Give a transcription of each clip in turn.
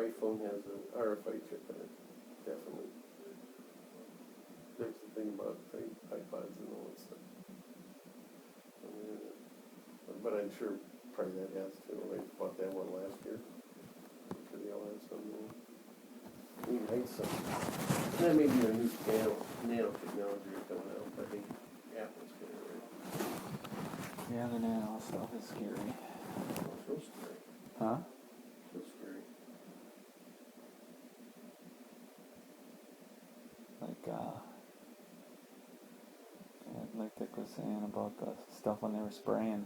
iPhone has an RFID chip in it, definitely. There's the thing about iPods and all that stuff. But I'm sure probably that has too. I bought that one last year. I'm sure they all have some. We made some. And that may be a new nanotechnology coming out. I think Apple's getting it right. Yeah, the nano stuff is scary. So scary. Huh? So scary. Like Dick was saying about the stuff when they were spraying,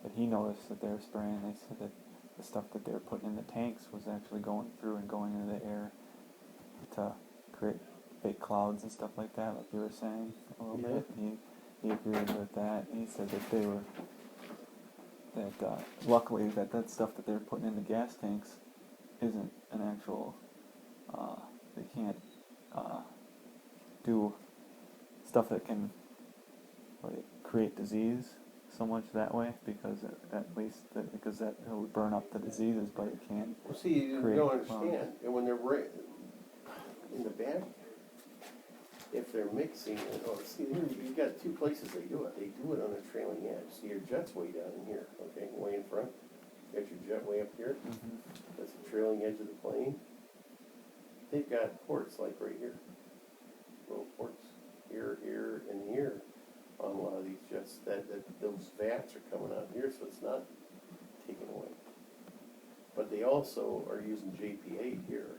that he noticed that they were spraying. They said that the stuff that they were putting in the tanks was actually going through and going into the air to create fake clouds and stuff like that, like you were saying a little bit. He agreed with that. He said that they were luckily that stuff that they're putting in the gas tanks isn't an actual. They can't do stuff that can create disease so much that way, because because that it would burn up the diseases, but it can't. Well, see, you don't understand. And when they're in the back, if they're mixing it, see, here you've got two places they do it. They do it on a trailing edge. See, your jet's way down in here, okay, way in front. You got your jet way up here. Mm-hmm. That's the trailing edge of the plane. They've got ports like right here. Little ports here, here, and here on a lot of these jets. Those vats are coming out here, so it's not taken away. But they also are using JP8 here,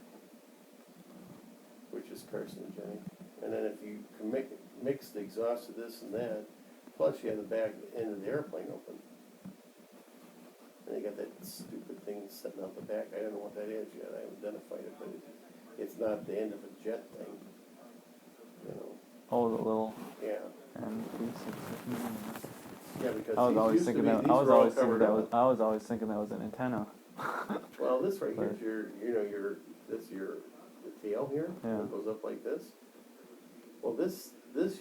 which is carcinogenic. And then if you can mix the exhaust of this and that, plus you have the back end of the airplane open. And they got that stupid thing sitting out the back. I don't know what that is yet. I haven't identified it, but it's not the end of a jet thing. You know. Oh, the little. Yeah. And yeah, because I was always thinking that was an antenna. Well, this right here is your tail here. Yeah. It goes up like this. Well, this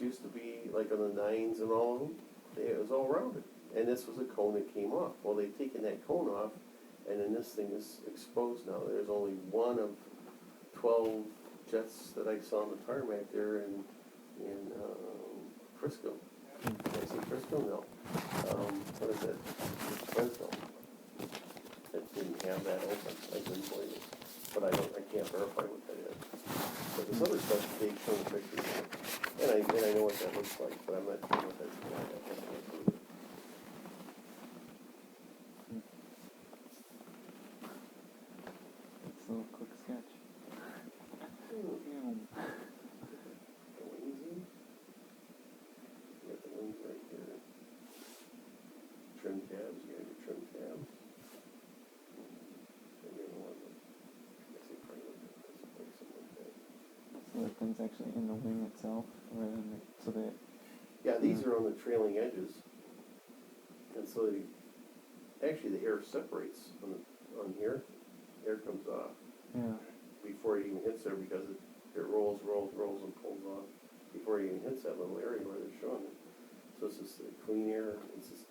used to be like on the 9s and all of them. It was all rounded, and this was a cone that came off. Well, they've taken that cone off, and then this thing is exposed now. There's only one of 12 jets that I saw on the tarmac there in Frisco. Did I say Frisco? No. What is it? Fresno. That didn't have that open. I couldn't believe it. But I can't verify what that is. But this other stuff, they've shown pictures of it. And I know what that looks like, but I'm not sure what that's about. It's a little quick sketch. Go easy. You got the wings right here. Trim tabs, you got your trim tabs. So the thing's actually in the wing itself, rather than yeah, these are on the trailing edges, and so actually the air separates on here. Air comes off. Yeah. Before it even hits there, because it rolls and pulls off before it even hits that little area where they're showing it. So it's just clean air. It's just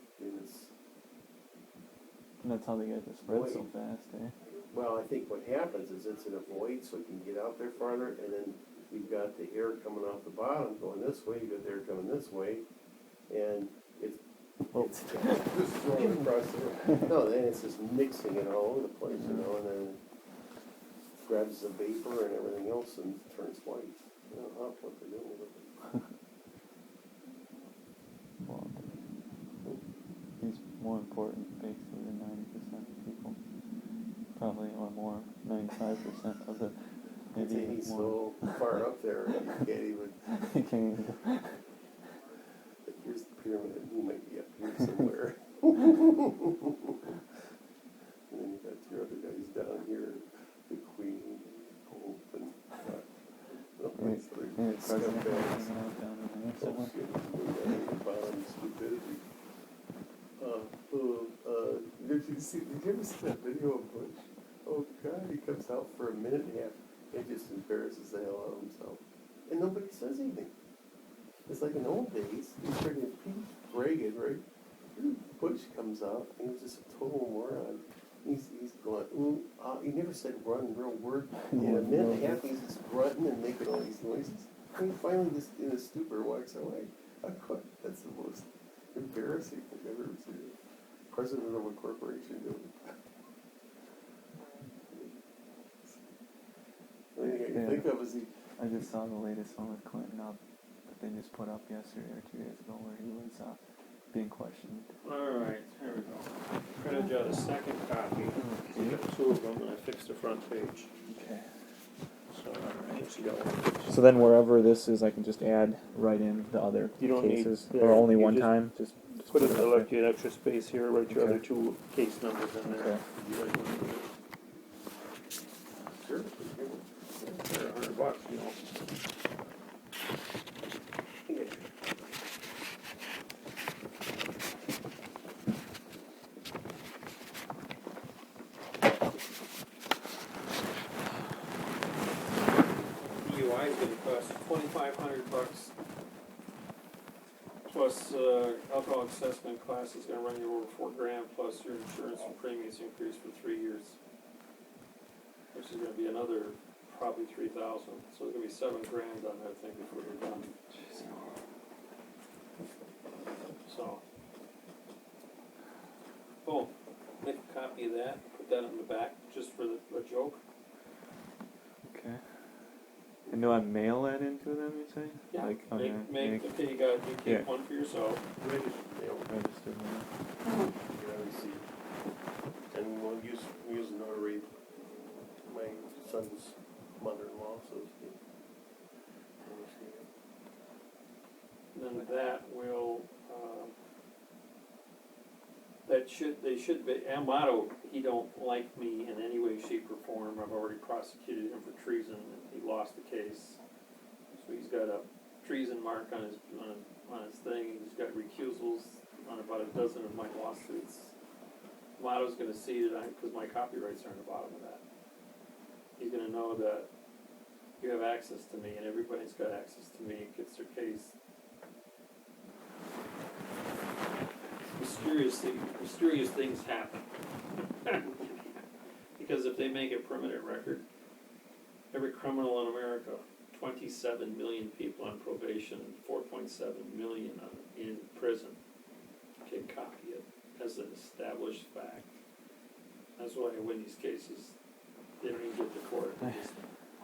and that's how they get it to spread so fast, eh? Well, I think what happens is it's in a void, so it can get out there farther, and then you've got the air coming off the bottom going this way, you've got the air coming this way, and it's just throwing across the room. No, then it's just mixing it all over the place, you know, and then it grabs the vapor and everything else and turns white. I don't know what they're doing with it. Well, he's more important, basically, than 90% of people. Probably, or more, 95% of the. Maybe He's more. so far up there, you can't even. He can't even. Like, here's the pyramid, and he might be up here somewhere. And then you got your other guys down here, the Queen, Pope, and President hanging out down in there somewhere. Stupidity. Did you ever see that video of Bush? Oh God, he comes out for a minute and a half and just embarrasses the hell out of himself. And nobody says anything. It's like in old days, he's freaking Pete Reagan, right? Bush comes out and he's just a total moron. He's going, ooh, he never said run, real word. In a minute and a half, he's just grunting and making all these noises. And he finally just, in a stupor, walks away. I thought, that's the most embarrassing thing I've ever seen. President of a corporation doing it. The only thing I can think of is he. I just saw the latest one with Clinton up that they just put up yesterday or 2 days ago where he was being questioned. Alright, here we go. Printed out a second copy. We got two of them, and I fixed the front page. Okay. So, alright, so you got one. So then wherever this is, I can just add right in the other You don't need- cases, yeah, or only you one just time. Just Put it, up I there. left you an extra space here, write your Okay. other two case numbers in there. Okay. You guys want to do it? Sure. They're $100, you know. DUI is gonna cost $2,500. Plus, alcohol assessment class is gonna run you over $4,000, plus your insurance and premiums increase for 3 years. Which is gonna be another probably 3,000, so it's gonna be $7,000 on that thing before you're done. So. Oh, make a copy of that, put that on the back, just for a joke. Okay. And do I mail that into them, you say? Yeah, Like, okay, okay, you keep Yeah. one for yourself. Registered mail. registered one. Get a receipt. And we'll use notary, my son's mother-in-law, so to speak. Then that will, they should be, Amato, he don't like me in any way, shape, or form. I've already prosecuted him for treason, and he lost the case. So he's got a treason mark on his thing, he's got recusals on about a dozen of my lawsuits. Amato's gonna see that because my copyrights are on the bottom of that. He's gonna know that you have access to me, and everybody's got access to me, it gets their case. Mysterious things happen. Because if they make a permanent record, every criminal in America, 27 million people on probation, 4.7 million in prison, can copy it as an established fact. That's why I win these cases. They don't even get to court. They just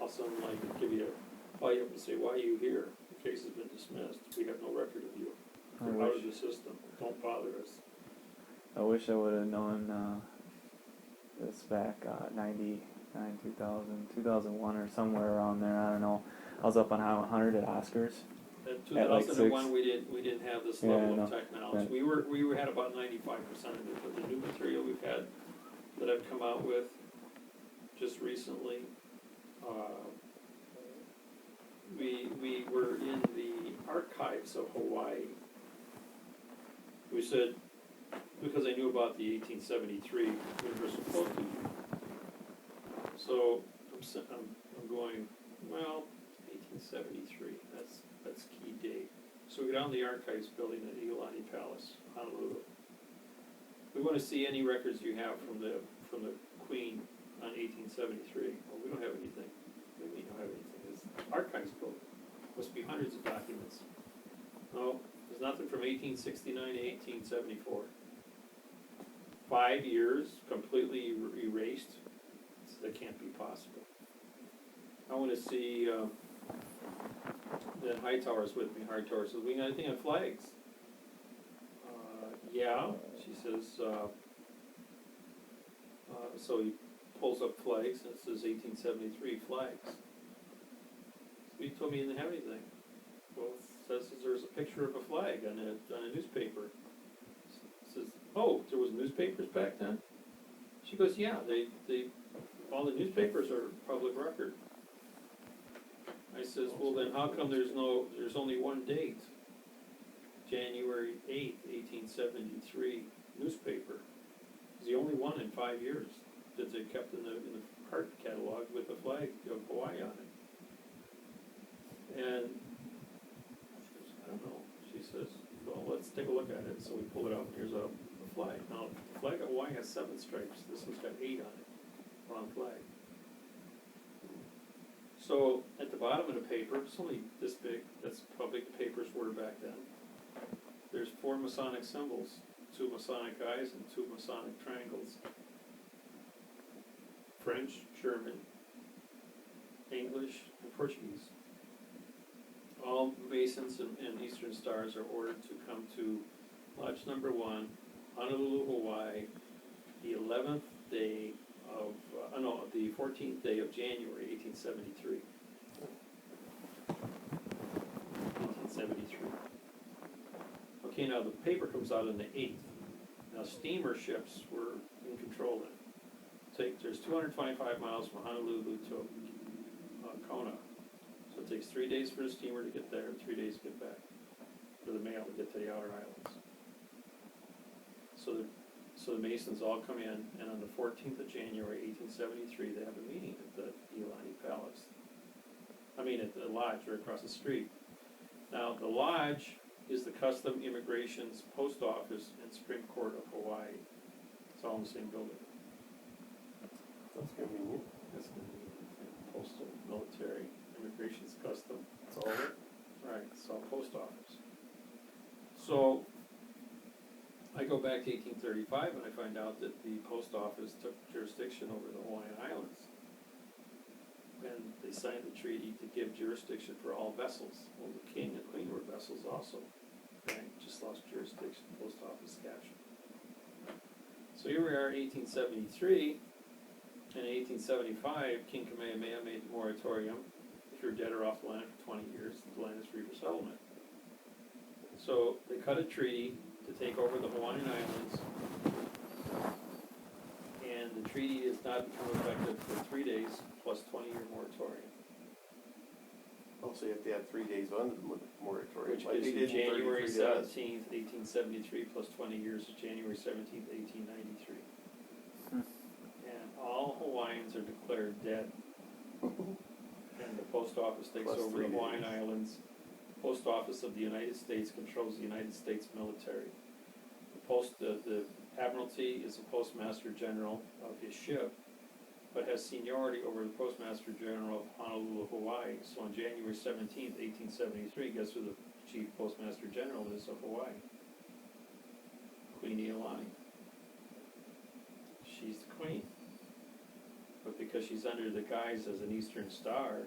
all of a sudden like give you call you up and say, why are you here? The case has been dismissed. We have no record of you. You're out of the system. Don't bother us. I wish I would have known this back 99, 2000, 2001 or somewhere around there. I don't know. I was up on Highway 100 at Oscars. In At like 2001, we didn't have this Yeah, level I of know. technology. We had about 95% of it, but the new material we've had that I've come out with just recently, we were in the archives of Hawaii. We said, because I knew about the 1873 Universal Code. So I'm going, well, 1873, that's key date. So we go down to the archives building at Iolani Palace, Honolulu. We want to see any records you have from the Queen on 1873. Well, we don't have anything. We don't have anything. It's archives building. Must be hundreds of documents. No, there's nothing from 1869 to 1874. 5 years completely erased. So that can't be possible. I want to see. Then Hightower's with me. Hightower says, we got anything on flags? Yeah, she says, so he pulls up flags and it says 1873 flags. So he told me he didn't have anything. Well, it says there's a picture of a flag on a newspaper. It says, oh, there was newspapers back then? She goes, yeah, they all the newspapers are public record. I says, well then how come there's only one date? January 8th, 1873 newspaper. It's the only one in 5 years that they kept in the art catalog with the flag of Hawaii on it. And she goes, I don't know. She says, well, let's take a look at it. So we pull it out and here's a flag. Now, the flag of Hawaii has 7 stripes. This one's got 8 on it. wrong flag. So at the bottom of the paper, it's only this big, that's how big the papers were back then. There's 4 Masonic symbols, 2 Masonic eyes and 2 Masonic triangles. French, German, English, and Portuguese. All Masons and Eastern Stars are ordered to come to Lodge Number 1, Honolulu, Hawaii, the 11th day of, the 14th day of January, 1873. 1873. Okay, now the paper comes out on the 8th. Now steamer ships were in control then. There's 225 miles from Honolulu to Kona. So it takes 3 days for the steamer to get there and 3 days to get back, for the mail to get to the outer islands. So the Masons all come in, and on the 14th of January, 1873, they have a meeting at the Iolani Palace. At the lodge right across the street. Now, the lodge is the Custom Immigration's Post Office and Supreme Court of Hawaii. It's all in the same building. That's convenient. That's the postal, military, immigration's custom. That's all of it. Right, it's all post office. So I go back to 1835 and I find out that the post office took jurisdiction over the Hawaiian Islands. And they signed the treaty to give jurisdiction for all vessels. Well, the king and queen were vessels also. Okay, just lost jurisdiction, post office captured. So here we are in 1873. In 1875, King Kamehameha made the moratorium. If you're dead or off the land for 20 years, the land is free for settlement. So they cut a treaty to take over the Hawaiian Islands, and the treaty has not become effective for 3 days plus 20-year moratorium, Also, you have to have 3 days on the moratorium. which like gives they you did in January 33 to us. 17th, 1873 plus 20 years is January 17th, 1893. And all Hawaiians are declared dead. And the post office takes Plus over 3 the Hawaiian days. Islands. Post office of the United States controls the United States military. The Admiralty is the Postmaster General of his ship, but has seniority over the Postmaster General of Honolulu, Hawaii. So on January 17th, 1873, guess who the Chief Postmaster General is of Hawaii? Queen Iolani. She's the queen. But because she's under the guise as an Eastern Star,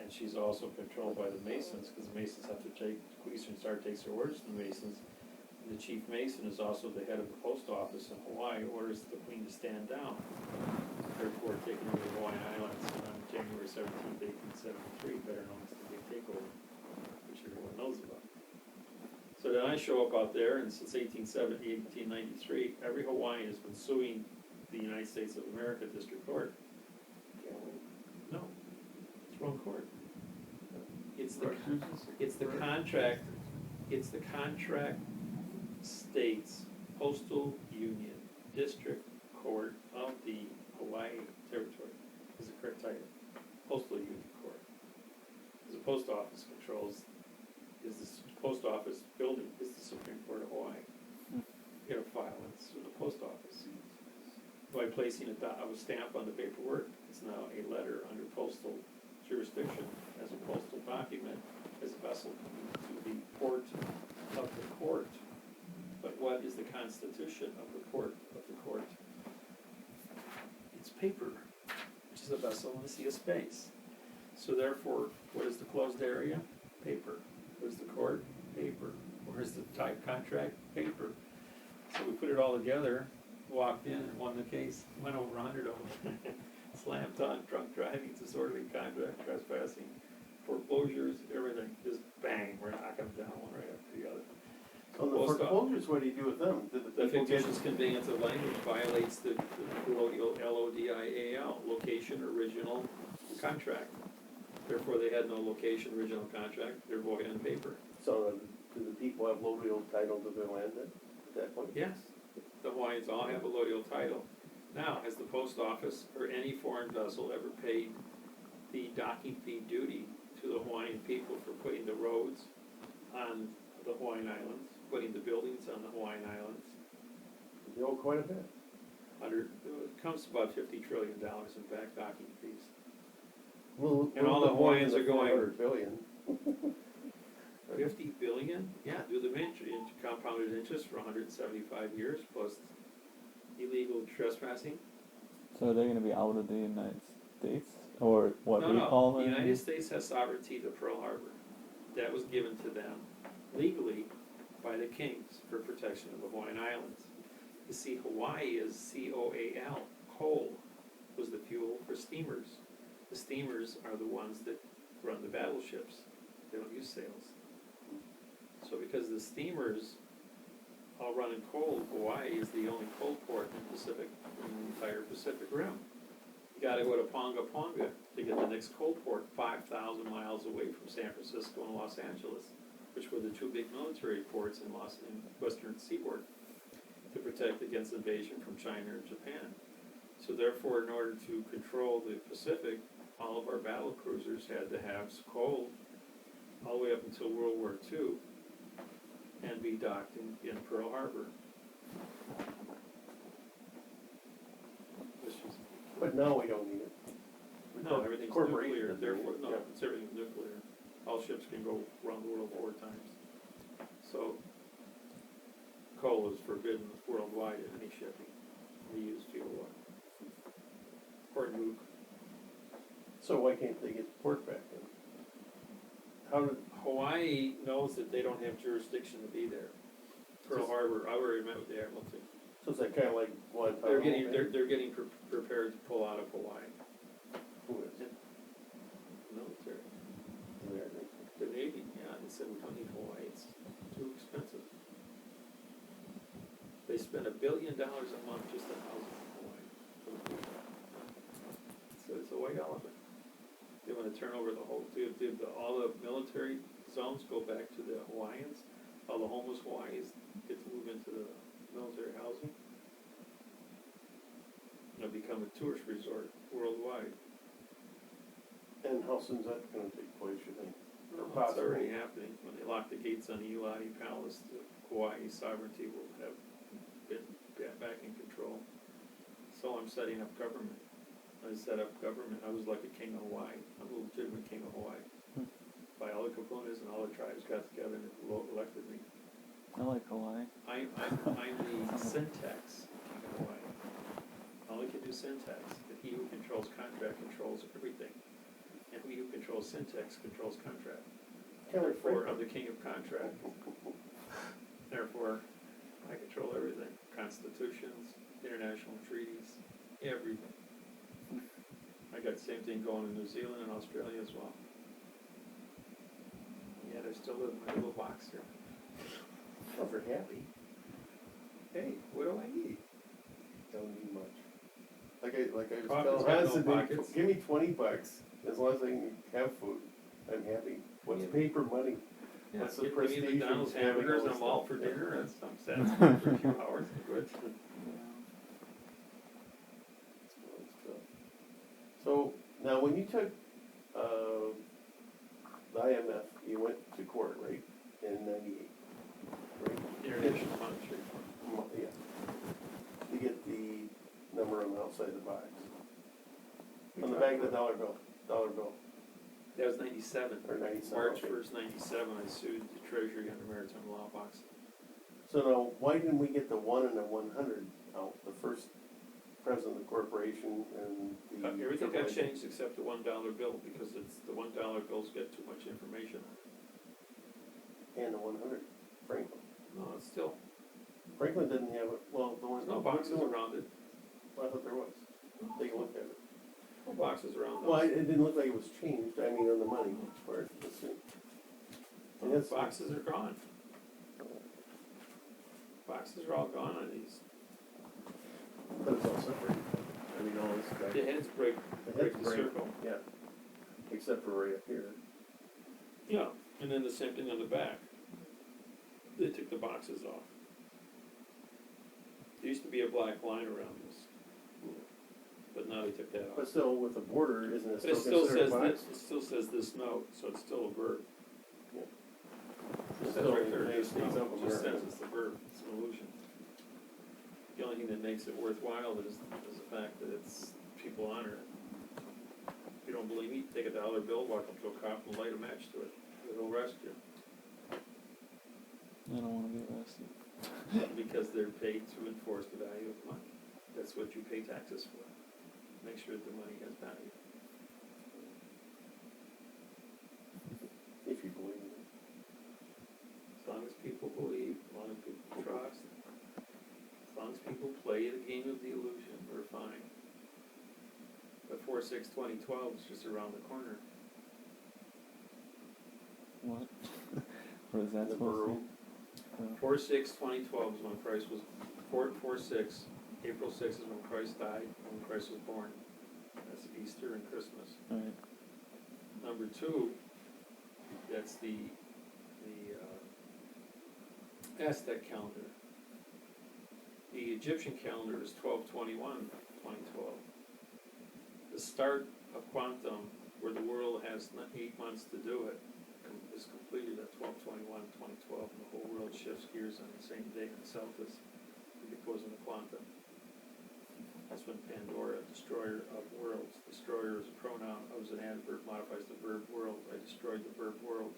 and she's also controlled by the Masons, because the Masons have to take, the Eastern Star takes her orders from the Masons, and the Chief Mason is also the head of the post office in Hawaii, orders the Queen to stand down. Therefore, taking over the Hawaiian Islands on January 17th, 1873, better known as the Big Takeover, which everyone knows about. So then I show up out there, and since 1870, 1893, every Hawaiian has been suing the United States of America District Court. No, it's wrong court. It's the contract states postal union district court of the Hawaii territory is the correct title. Postal union court. Because the post office controls, post office building is the Supreme Court of Hawaii. You get a file, it's through the post office. By placing a stamp on the paperwork, it's now a letter under postal jurisdiction as a postal document, as a vessel to the port of the court. But what is the constitution of the court of the court? It's paper, which is a vessel in the sea of space. So therefore, what is the closed area? Paper. What is the court? Paper. Where is the type contract? Paper. So we put it all together, walked in and won the case, went over 100 of them. Slam dunk, drunk driving, disorderly conduct, trespassing, foreclosures, everything. Just bang, we're knocking them down one right after the other. On the foreclosures, what do you do with them? Did The fictitious conveyance of language violates the LODIAL, location, original contract. Therefore, they had no location, original contract, they're void on paper. So do the people have local title to their land at that point? Yes, the Hawaiians all have a loyal title. Now, has the post office or any foreign vessel ever paid the docking fee duty to the Hawaiian people for putting the roads on the Hawaiian Islands, putting the buildings on the Hawaiian Islands? They owe quite a bit. it comes to about $50 trillion in back docking fees. Well, And all the Hawaiians are going- 400 billion. 50 billion? Yeah, do the compounded interest for 175 years plus illegal trespassing. So are they going to be out of the United States, or what No, we no, call the it? United States has sovereignty to Pearl Harbor. That was given to them legally by the kings for protection of the Hawaiian Islands. You see, Hawaii is COAL, coal was the fuel for steamers. The steamers are the ones that run the battleships. They don't use sails. So because the steamers all run in coal, Hawaii is the only coal port in the entire Pacific Rim. You gotta go to Ponga Ponga to get the next coal port 5,000 miles away from San Francisco and Los Angeles, which were the two big military ports in Western Seaboard to protect against invasion from China and Japan. So therefore, in order to control the Pacific, all of our battle cruisers had to have coal all the way up until World War II and be docked in Pearl Harbor. Which is, But now we don't need it. no, everything's Corporation nuclear, doesn't therefore, need it, no, yeah. it's everything's nuclear. All ships can go around the world 4 times. So, coal is forbidden worldwide in any shipping. We use fuel oil. Or nuke. So why can't they get the port back then? How did, Hawaii knows that they don't have jurisdiction to be there. Pearl Harbor, I already met with the Admiralty. so is that kinda like Guantanamo? They're getting prepared to pull out of Hawaii. Who is it? Military. There, The Navy, yeah, they said we don't need Hawaii, it's too expensive. They spend $1 billion a month just on housing in Hawaii. So it's a white elephant. They wanna turn over the whole, all the military zones go back to the Hawaiians, all the homeless Hawaiians get to move into the military housing. It'll become a tourist resort worldwide. And how soon's that gonna take place, you think? Or It's possible? already happening. When they lock the gates on the Ilani Palace, the Hawaii sovereignty will have been back in control. So I'm setting up government. I set up government. I was like a king of Hawaii. I'm a legitimate king of Hawaii. By all the kapunas and all the tribes got together and elected me. I like Hawaii. I'm the syntax king of Hawaii. I only can do syntax. But he who controls contract controls everything. And he who controls syntax controls contract. Therefore, I'm the king of contract. Therefore, I control everything. Constitutions, international treaties, everything. I got the same thing going in New Zealand and Australia as well. Yeah, they're still in my little box here. Oh, if you're happy, Hey, what do I need? don't need much. Like I was Coffee's telling got no Hanson, pockets. give me $20, as long as I can have food, I'm happy. What's Yeah. paper money? Yeah, What's the give me prestige of McDonald's having all hamburgers and this I'm all stuff? for dinner and I'm satisfied for a few hours. Good. So, now when you took, the IMF, you went to court, right, in 98, right? International Monetary Fund. Yeah. To get the number on the outside of the box. On the back of the dollar bill, That was 97. or 97. March okay. 1st, 97, I sued the Treasury under Maritime Law Box. So now, why didn't we get the 1 and the 100 out, the first president of the corporation and the... Everything got AAA? changed except the $1 bill because it's, the $1 bills get too much information. And the 100, Franklin. No, it's still, Franklin didn't have it, well, there was no boxes around it. I thought there was. Take a look at it. No boxes around those. Well, it didn't look like it was changed, I mean, on the money part, let's see. And No, that's- boxes are gone. Boxes are all gone on these. But it's all separate. I mean, all this stuff. The heads break The the head's break, circle. yeah. Except for right up here. Yeah, and then the same thing on the back. They took the boxes off. There used to be a black line around this, but now they took that off. But still, with the border, isn't it But it still still considered says a box? this, it still says this note, so it's still a verb. Yeah. It says Still right there, United this States note, of it just says America. it's the verb, it's an illusion. The only only thing that makes it worthwhile is the fact that it's, people honor it. If you don't believe me, take a dollar bill, walk up to a cop and light a match to it. It'll arrest you. I don't wanna be arrested. Because they're paid to enforce the value of money. That's what you pay taxes for. Make sure that the money has value. If you believe in it. As long as people believe, as long as people trust, as long as people play the game of the illusion, we're fine. But 4/6/2012 is just around the corner. What? What is that The supposed to borough. mean? 4/6/2012 is when Christ was, 4/6, April 6th is when Christ died, when Christ was born. That's Easter and Christmas. Alright, Number two, that's the Aztec calendar. The Egyptian calendar is 12/21/2012. The start of quantum, where the world has 8 months to do it, is completed at 12/21/2012, and the whole world shifts gears on the same day in the solstice. It goes into quantum. That's when Pandora, destroyer of worlds. Destroyer is a pronoun, is an adverb, modifies the verb world. I destroyed the verb world.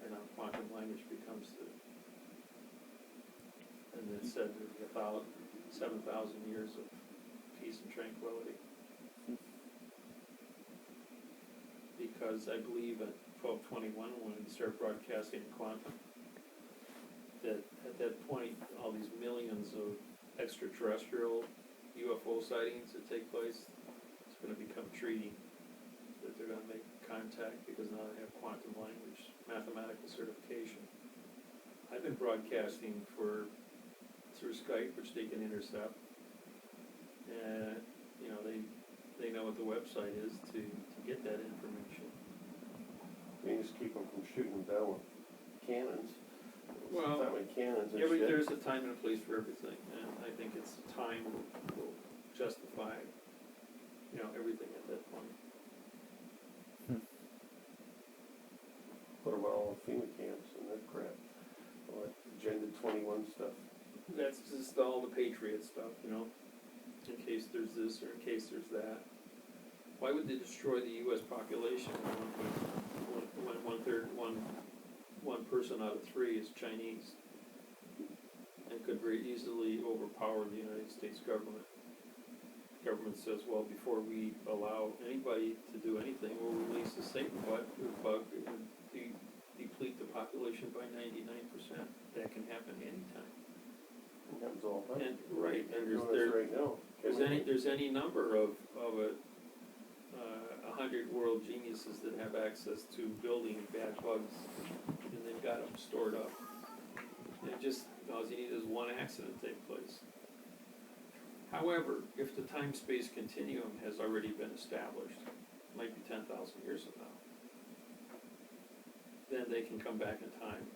And now quantum language becomes the, and it said there'd be 7,000 years of peace and tranquility. Because I believe at 12/21, when we start broadcasting quantum, that at that point, all these millions of extraterrestrial UFO sightings that take place, it's going to become treaty, that they're going to make contact because now they have quantum language, mathematical certification. I've been broadcasting through Skype, which they can intercept, and you know they know what the website is to get that information. You just keep them from shooting them down with cannons. Well, Not with cannons and shit. there's a time and a place for everything, and I think it's time will justify, everything at that point. What about all the FEMA camps and that crap? All that Agenda 21 stuff. That's just all the Patriot stuff, in case there's this or in case there's that. Why would they destroy the U.S. population when one person out of 3 is Chinese and could very easily overpower the United States government? The government says, well, before we allow anybody to do anything, we'll release the Satan bug and deplete the population by 99%. That can happen anytime. It happens all the time. And right, and They're doing this right now. there's any number of 100 world geniuses that have access to building bad bugs, and they've got them stored up. And just all you need is one accident take place. However, if the time-space continuum has already been established, it might be 10,000 years from now, then they can come back in time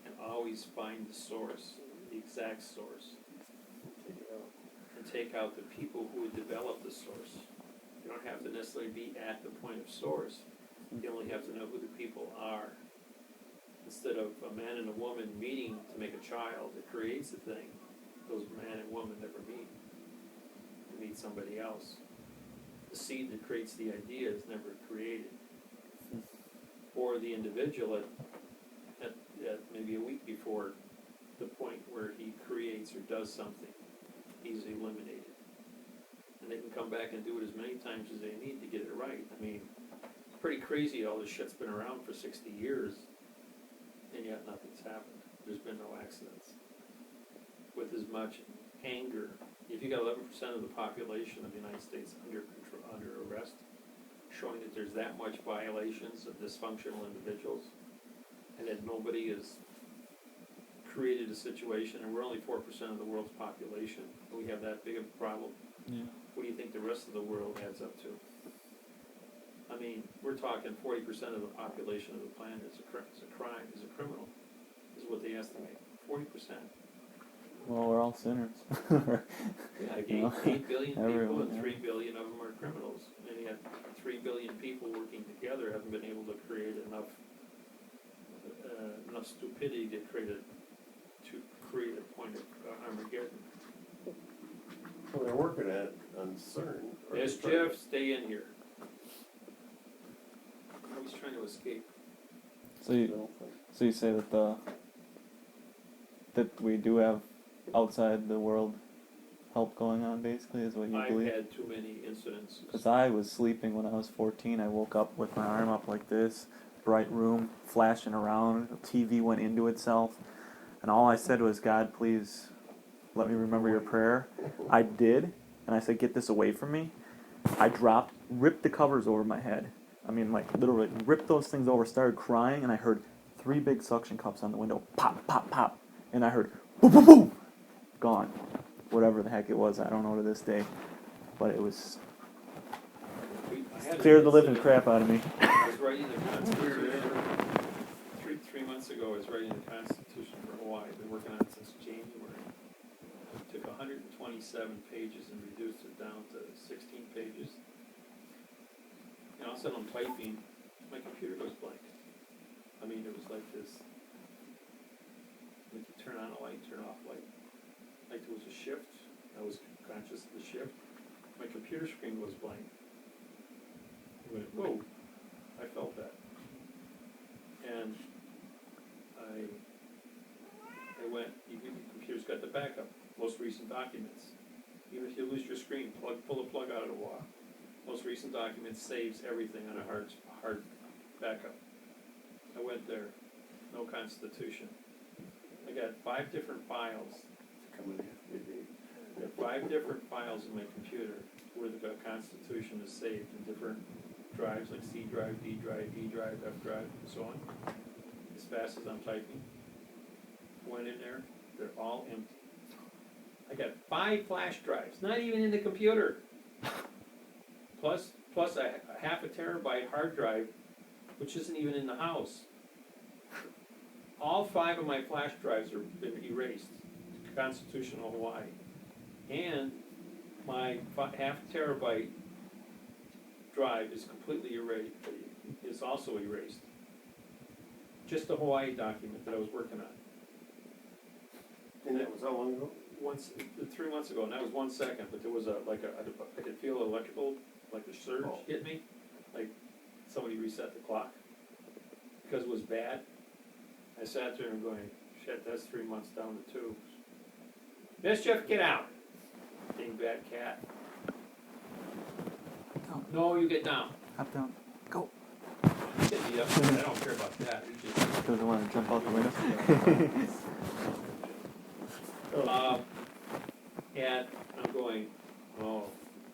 and always find the source, the exact source, and take out the people who would develop the source. You don't have to necessarily be at the point of source. You only have to know who the people are. Instead of a man and a woman meeting to make a child that creates the thing, those man and woman never meet. They meet somebody else. The seed that creates the idea is never created. Or the individual at maybe a week before the point where he creates or does something, he's eliminated. And they can come back and do it as many times as they need to get it right. I mean, it's pretty crazy all this shit's been around for 60 years, and yet nothing's happened. There's been no accidents. With as much anger, if you got 11% of the population of the United States under arrest, showing that there's that much violations of dysfunctional individuals, and that nobody has created a situation, and we're only 4% of the world's population, and we have that big of a problem. yeah. What do you think the rest of the world adds up to? I mean, we're talking 40% of the population of the planet is a crime, is a criminal, is what they estimate. 40%. Well, we're all sinners. Yeah, 8 billion people, Everyone, and yeah. 3 billion of them are criminals. And yet 3 billion people working together haven't been able to create enough stupidity to create a point of Armageddon. they're working at on CERN. or Yes, trying- Jeff, stay in here. I was trying to escape. So you say that we do have outside the world help going on, basically, is what you I've believe? had too many incidences. Because I was sleeping when I was 14. I woke up with my arm up like this, bright room, flashing around, the TV went into itself, and all I said was, God, please let me remember your prayer. I did, and I said, get this away from me. I dropped, ripped the covers over my head. I mean, like, literally ripped those things over, started crying, and I heard 3 big suction cups on the window, pop, pop, pop, and I heard, boom, boom, boom, gone. Whatever the heck it was, I don't know to this day. But it was I had an scared the living incident. crap out of me. I was writing the Constitution. Three months ago, I was writing the Constitution for Hawaii. I've been working on it since January. I took 127 pages and reduced it down to 16 pages. And all of a sudden I'm typing, my computer goes blank. I mean, it was like this. Like you turn on a light, turn off light. Like there was a shift. I was conscious of the shift. My computer screen was blank. I went, whoa, I felt that. And I went, your computer's got the backup, most recent documents. Even if you lose your screen, pull the plug out of the wall. Most recent documents saves everything on a hard backup. I went there, no Constitution. I got 5 different files. Coming in. I got 5 different files in my computer where the Constitution is saved in different drives, like C drive, D drive, E drive, F drive, and so on. As fast as I'm typing. Went in there, they're all empty. I got 5 flash drives, not even in the computer. Plus a half a terabyte hard drive, which isn't even in the house. All 5 of my flash drives have been erased. Constitutional Hawaii. And my half terabyte drive is completely erased, is also erased. Just the Hawaii document that I was working on. And that was how long ago? 3 months ago, and that was 1 second, but there was I could feel electrical, like a surge hit me, like somebody reset the clock, because it was bad. I sat there and going, shit, that's 3 months down the tubes. Mischief, get out! Dang bad cat. No, you get down. Hop down. Go. Get me up. I don't care about that. You just Doesn't want to jump out the window. And I'm going, oh,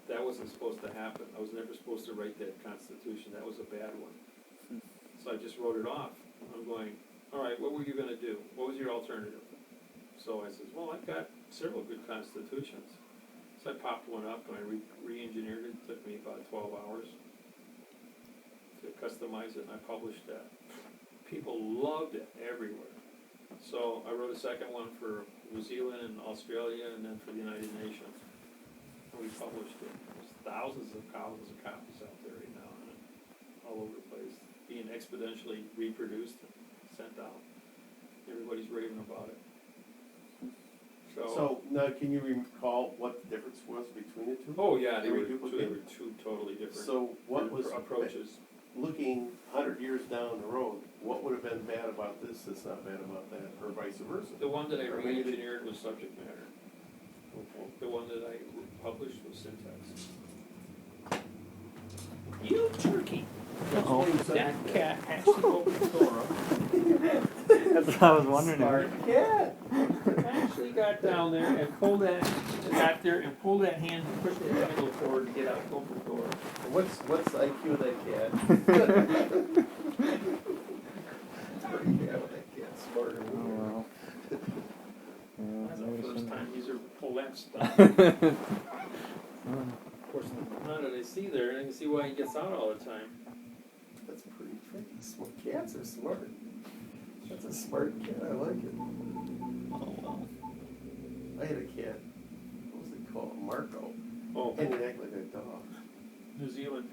that wasn't supposed to happen. I was never supposed to write that Constitution. That was a bad one. So I just wrote it off. I'm going, all right, what were you going to do? What was your alternative? So I said, well, I've got several good Constitutions. So I popped one up and I re-engineered it. It took me about 12 hours to customize it, and I published that. People loved it everywhere. So I wrote a second one for New Zealand and Australia, and then for the United Nations. And we published it. There's thousands of copies out there right now, and all over the place, being exponentially reproduced and sent out. Everybody's raving about it. So now, can you recall what the difference was between the two? Oh yeah, They they were were duplicated? two totally different So what was, approaches. looking 100 years down the road, what would have been bad about this that's not bad about that, or vice versa? The one that I Or maybe they- re-engineered was subject matter. Okay. The one that I published was syntax. You turkey! Uh-oh. That cat actually opened the door up. That's what I was wondering. Smart cat. Actually got down there and pulled that hand, and pushed that handle forward to get out, open the door. What's the IQ of that cat? That cat's smarter than Oh, we are. wow. Yeah, That's maybe the first some- time he's ever pulled that stuff. Of course, none that I see there, and I can see why he gets out all the time. That's pretty freaky. Cats are smart. That's a smart cat. I like it. Oh, wow. I had a cat. What was it called? Marco. Oh, And it acted like a dog. New Zealand.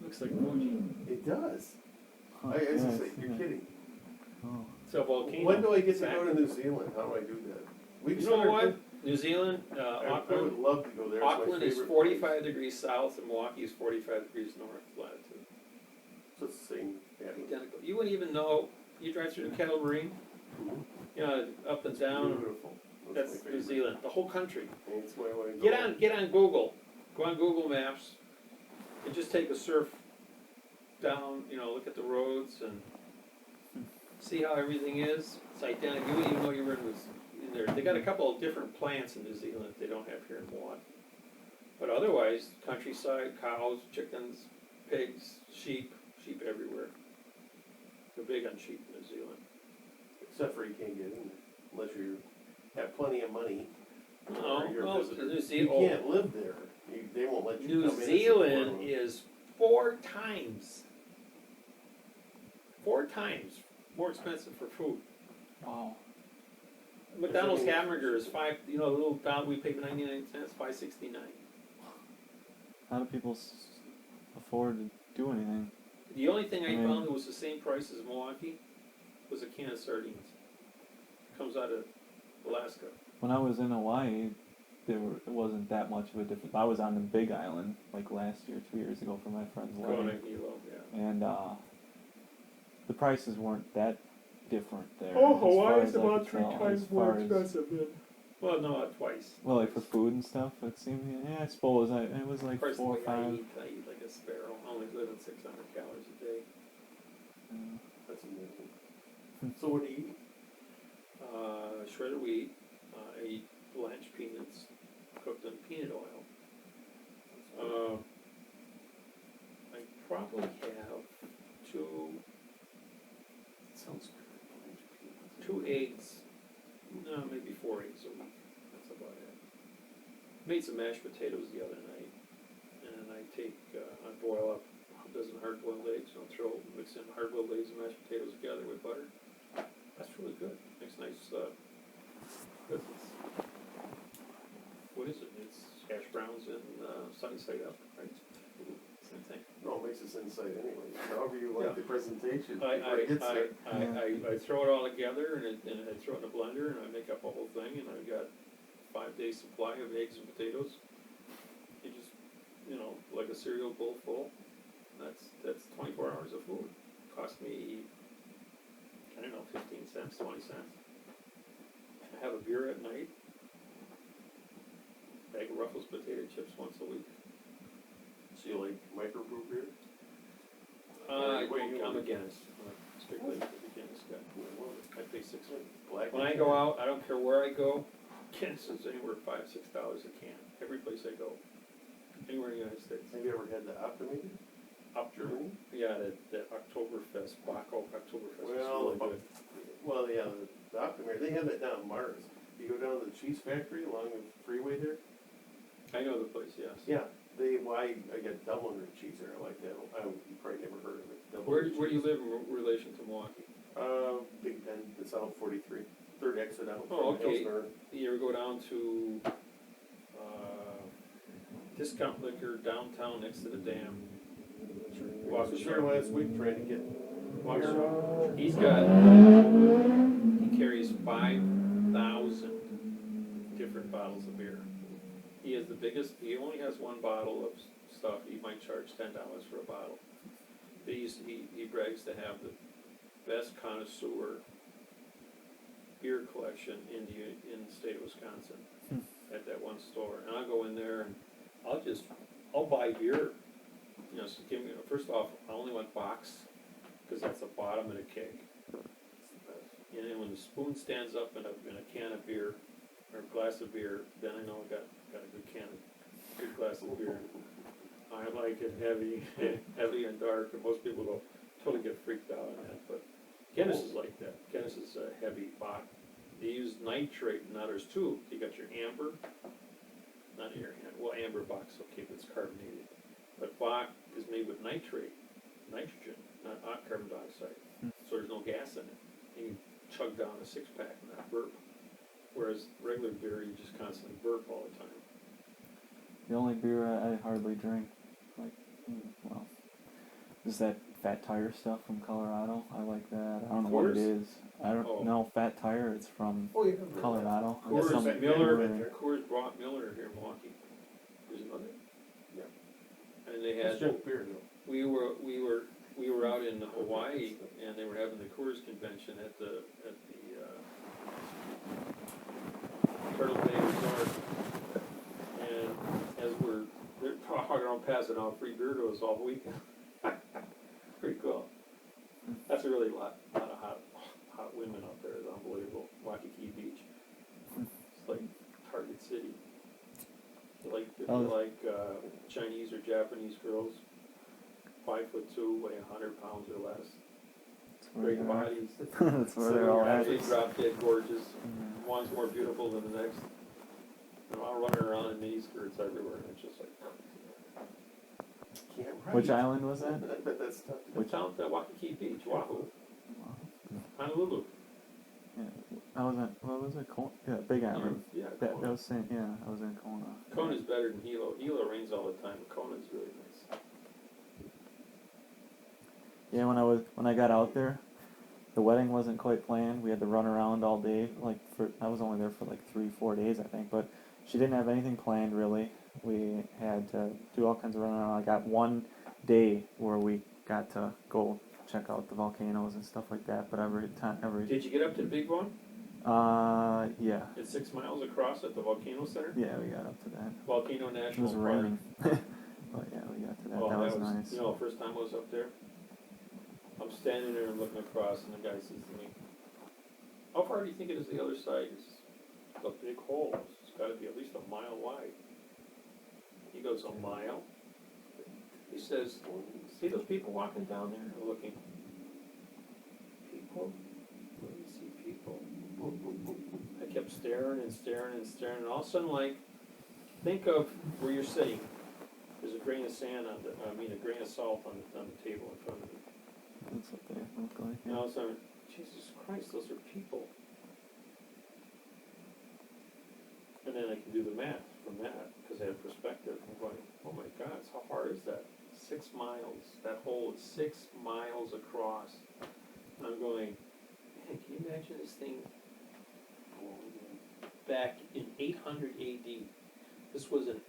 Looks like Fuji. It does. Huh, I was yeah, gonna I've say, seen you're that. kidding. Oh. It's a volcano. When do I get to go to New Zealand? How do I do that? We You know started- what? New Zealand, I would Auckland, love to go there. It's my Auckland is favorite 45 place. degrees south and Milwaukee is 45 degrees north latitude. So it's the same. Yeah. Identical. You wouldn't even know, you drive through the Kettle Marine, Mhm. you know, up and down, Beautiful. that's my New favorite. Zealand, the whole country. And it's where I want to go. Get on Google, go on Google Maps, and just take a surf down, you know, look at the roads and see how everything is. It's identical, you wouldn't even know you were in there. They got a couple of different plants in New Zealand that they don't have here in Milwaukee. But otherwise, countryside, cows, chickens, pigs, sheep everywhere. They're big on sheep in New Zealand. Except for you can't get in there unless you have plenty of money. No, or you're a no, visitor. New You Zealand, can't live there. They won't let you New come in. Zealand is 4 times more expensive for food. Wow. McDonald's hamburger is $5, you know, the little dollar we pay for 99 cents, $5.69. How do people afford to do anything? The only thing I I mean- found that was the same price as Milwaukee was a can of sardines. Comes out of Alaska. When I was in Hawaii, it wasn't that much of a difference. I was on the Big Island like last year, 2 years ago for my friend's Going wedding, to Hilo, yeah. and the prices weren't that different there. Oh, as far Hawaii's as I about could 3 tell, times as more far as- expensive than. Well, no, not twice. Well, like for food and stuff, it seemed. Yeah, I suppose it was like Of course, 4 or the way 5. I eat like a sparrow. I only live on 600 calories a day. That's amazing. So what do you eat? Shredded wheat. I eat blanched peanuts cooked in peanut oil. I probably have Sounds good. 2 eggs. No, maybe 4 eggs a week. That's about it. Made some mashed potatoes the other night, and I boil up a dozen hard-boiled eggs, and I'll mix in hard-boiled eggs and mashed potatoes together with butter. That's really good. Makes nice, what is it? It's hash browns and sunny side up, right? Same thing. No, it makes us inside anyway. However you like Yeah. the presentation. I throw it all together and I throw it in a blender and I make up a whole thing and I've got 5-day supply of eggs and potatoes. You just, you know, like a cereal bowl full. That's 24 hours of food. Cost me, I don't know, 15 cents, 20 cents. I have a beer at night. Bag of Ruffles potato chips once a week. So you like microbrew beer? I'm against. Strictly against that. I pay $6. Black When I go out, I don't care where I go. Guinness is anywhere $5-6 a can. Every place I go, anywhere in the United States. Have you ever had the Optimator? Up Germany? Yeah, that Oktoberfest, Waukesha Oktoberfest is Well, really good. Well, yeah, the Optimator, they have that down in Mars. You go down to the cheese factory along the freeway there. I know the place, yes. Yeah, I got Dublin cheese there. I like that. You probably never heard of it. Dublin Where do you cheese. live in relation to Milwaukee? Big Bend. It's out 43. Third exit out Oh, from okay. Hillsborough. You ever go down to Discount Liquor downtown next to the dam? I was here last week trying to get Waukesha. He carries 5,000 different bottles of beer. He only has one bottle of stuff. He might charge $10 for a bottle. He brags to have the best connoisseur beer collection in the state of Wisconsin at that one store. And I'll go in there and I'll buy beer. You know, so first off, I only want box because that's the bottom of the keg. And then when the spoon stands up in a can of beer or a glass of beer, then I know I got a good glass of beer. I like it heavy and dark, and most people will totally get freaked out on that. But Guinness is like that. Guinness is a heavy bock. They use nitrate. Now there's two. You got your amber, not your amber box, okay, but it's carbonated. But bock is made with nitrate, nitrogen, not carbon dioxide. So there's no gas in it. You can chug down a 6-pack and not burp. Whereas regular beer, you just constantly burp all the time. The only beer I hardly drink, Is that Fat Tire stuff from Colorado? I like that. I don't know what it Coors? is. I don't Oh. know. Fat Tire. It's from Oh, yeah. I've heard of Colorado. that. Coors, Some- Miller, Coors brought Miller here in Milwaukee. There's another. Yeah. And they It's had, junk beer, though. we were out in Hawaii, and they were having the Coors convention at the Turtle Bay Resort. And as they're talking around passing out free beer to us all weekend. Pretty cool. That's a really lot of hot women out there. It's unbelievable. Waikiki Beach. It's like Target City. They're like Chinese or Japanese girls, 5'2", weigh 100 pounds or less. That's where Great they are. bodies. That's where they're all at. They drop dead gorgeous. Yeah. One's more beautiful than the next. And all running around in mini skirts everywhere, and it's just like. Can't write. Which island was that? I bet that's tough to do. Which town? Waikiki Beach, Oahu, Honolulu. Yeah, I was at, what was it? Yeah, Big Island. Yeah, That Kona. was saying, yeah, I was in Kona. Kona's better than Hilo. Hilo rains all the time, but Kona's really nice. Yeah, when I got out there, the wedding wasn't quite planned. We had to run around all day. I was only there for like 3-4 days, I think. But she didn't have anything planned really. We had to do all kinds of running around. I got one day where we got to go check out the volcanoes and stuff like that. But every Did you get up to the big one? yeah, It's 6 miles across at the Volcano Center? yeah, we got up to that. Volcano It National was Park. raining, but yeah, we got to that. Oh, that was nice. You know, the first time I was up there, I'm standing there and looking across, and the guy says to me, "How far do you think it is the other side?" It's a big hole. It's got to be at least a mile wide. He goes, "A mile?" He says, "See those people walking down there?" I'm looking. People? Where do you see people? I kept staring and staring and staring, and all of a sudden, like, think of where you're sitting. There's a grain of sand a grain of salt on the table in front of you. That's what they look like. And all of a sudden, Jesus Christ, those are people. And then I can do the math from that, because I have perspective. I'm going, oh my God, how far is that? 6 miles. That hole is 6 miles across. And I'm going, man, can you imagine this thing back in 800 AD? This was an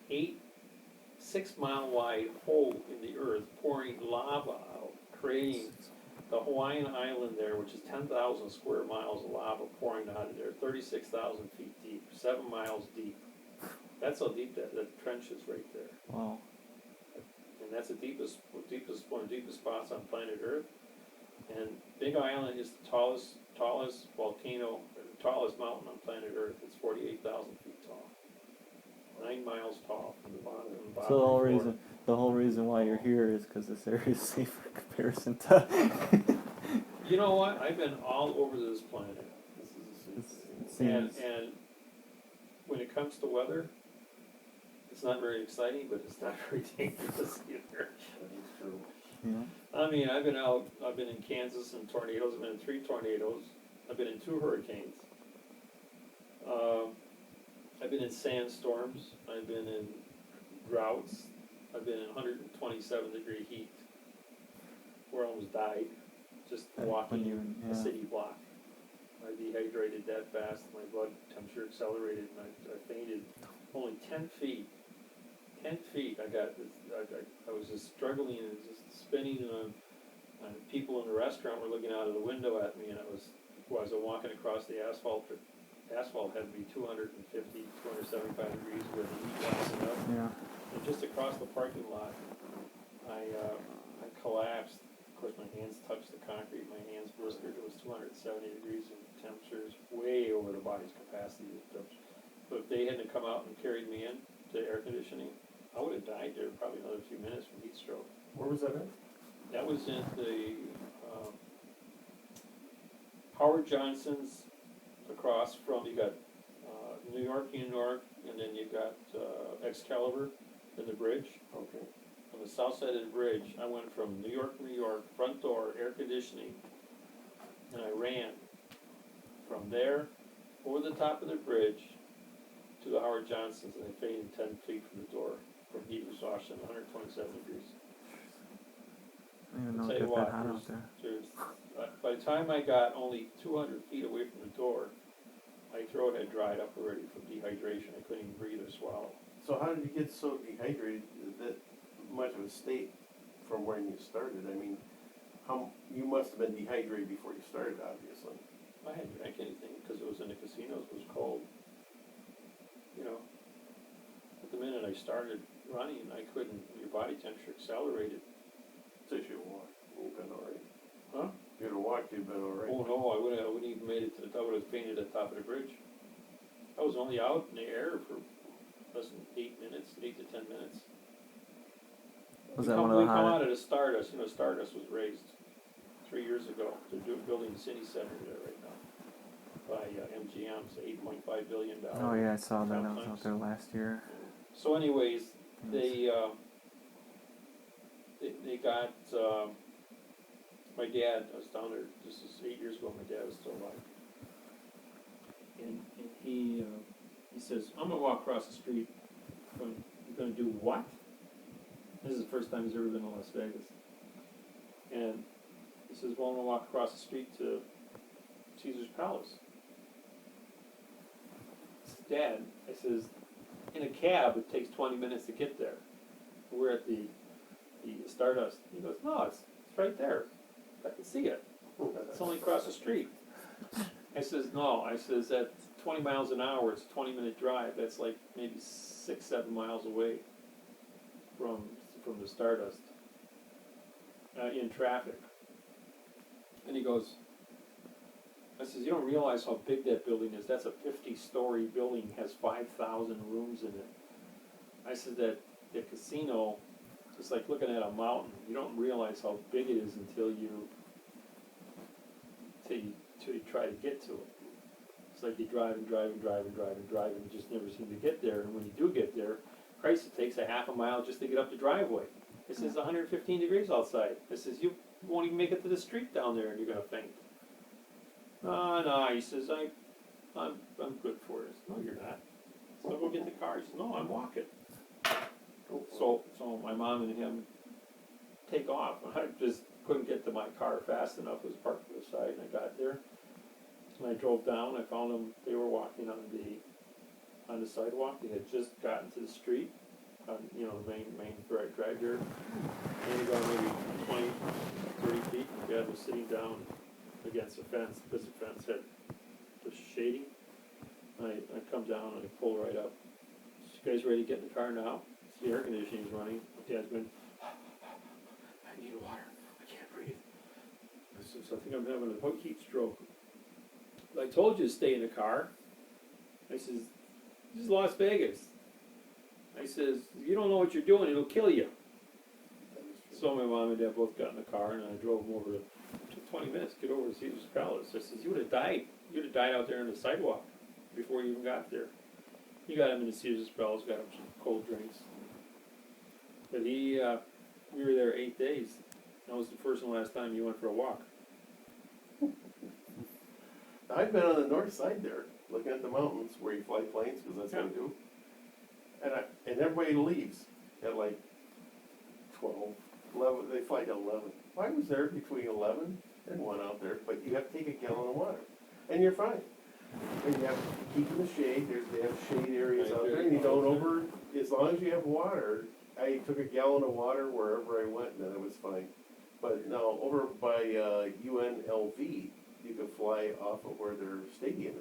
6-mile wide hole in the earth, pouring lava out, creating the Hawaiian island there, which is 10,000 square miles of lava pouring out of there, 36,000 feet deep, 7 miles deep. That's how deep that trench is right there. Wow. And that's one of the deepest spots on planet Earth. And Big Island is the tallest volcano, the tallest mountain on planet Earth. It's 48,000 feet tall. 9 miles tall from the bottom. So the whole reason why you're here is because this area is safe in comparison to. You know what? I've been all over this planet. And when it comes to weather, it's not very exciting, but it's not very dangerous either. Yeah. I mean, I've been in Kansas in tornadoes, I've been in 3 tornadoes, I've been in 2 hurricanes. I've been in sandstorms, I've been in droughts, I've been in 127-degree heat, where I almost died, just walking a city block. I dehydrated that fast, my blood temperature accelerated, and I fainted. Only 10 feet. 10 feet. I was just struggling and just spinning, and people in the restaurant were looking out of the window at me, and as I was walking across the asphalt had to be 250, 275 degrees where the heat lasted up. Yeah. And just across the parking lot, I collapsed. Of course, my hands touched the concrete. My hands blistered. It was 270 degrees, and the temperatures way over the body's capacity. But if they hadn't come out and carried me in to air conditioning, I would have died there probably another few minutes from heat stroke. Where was that at? That was in the Howard Johnson's across from, you got New York, and then you got Excalibur and the bridge. Okay. On the south side of the bridge, I went from New York, front door, air conditioning, and I ran from there over the top of the bridge to the Howard Johnson's, and I fainted 10 feet from the door from heat exhaustion, 127 degrees. I don't even know I'll if tell it you got what, that hot out there. by the time I got only 200 feet away from the door, my throat had dried up already from dehydration. I couldn't even breathe or swallow. So how did you get so dehydrated that much of a state from when you started? I mean, you must have been dehydrated before you started, obviously. I hadn't drank anything because it was in the casinos. It was cold. You know, but the minute I started running, I couldn't. Your body temperature accelerated. So you should have walked. You've been all right. Huh? If you'd have walked, you'd been all right. Oh no, I wouldn't even made it to the top. I would have fainted at the top of the bridge. I was only out in the air for less than 8 minutes, 8 to 10 minutes. Was that one of the We come hot? out of the Stardust. You know, Stardust was raised 3 years ago. They're building the city center there right now by MGM's $8.5 billion. Oh yeah, I saw that. I was complex. out there last year. So, anyways, they got my dad. I was down there. This is 8 years ago. My dad was still alive, and he says, "I'm gonna walk across the street. You're gonna do what?" This is the first time he's ever been to Las Vegas, and he says, "Well, I'm gonna walk across the street to Caesar's Palace." I said, "Dad," I says, "in a cab it takes 20 minutes to get there. We're at the Stardust." He goes, "No, it's right there. I can see it. It's only across the street." I says, "No," I says, "at 20 miles an hour, it's a 20-minute drive. That's like maybe 6-7 miles away from the Stardust in traffic." And he goes, I says, "You don't realize how big that building is. That's a 50-story building, has 5,000 rooms in it." I said that the casino is like looking at a mountain. You don't realize how big it is until you try to get to it. It's like you drive and drive and drive and drive and drive and you just never seem to get there. And when you do get there, Christ, it takes a half a mile just to get up the driveway. It says 115 degrees outside. It says you won't even make it to the street down there and you're gonna faint. No, he says, I'm good for it. I said, "No, you're not." So go get the car. He says, "No, I'm walking." So my mom and him take off. I just couldn't get to my car fast enough. It was parked to the side, and I got there. And I drove down. I found them. They were walking on the sidewalk. They had just gotten to the street, on the main drag there. And they got maybe 20, 30 feet. And Dad was sitting down against the fence because the fence was shading. I come down and I pull right up. "You guys ready to get in the car now?" The air conditioning's running. My Dad's been, "I need water. I can't breathe." I says, "I think I'm having a heat stroke." "I told you to stay in the car." I says, "This is Las Vegas." I says, "You don't know what you're doing. It'll kill you." So my mom and Dad both got in the car, and I drove them over. It took 20 minutes to get over to Caesar's Palace. I says, "You would have died. You would have died out there on the sidewalk before you even got there." He got him into Caesar's Palace, got him some cold drinks. But we were there 8 days. That was the first and last time you went for a walk. I've been on the north side there, looking at the mountains where you fly planes, because that's what I do. And everybody leaves at like 12, 11, they fly till 11. I was there between 11 and 1 out there, but you have to take a gallon of water, and you're fine. And you have to keep in the shade, they have shade areas out there, and you don't as long as you have water. I took a gallon of water wherever I went, and then it was fine. But no, over by UNLV, you can fly off of where their stadium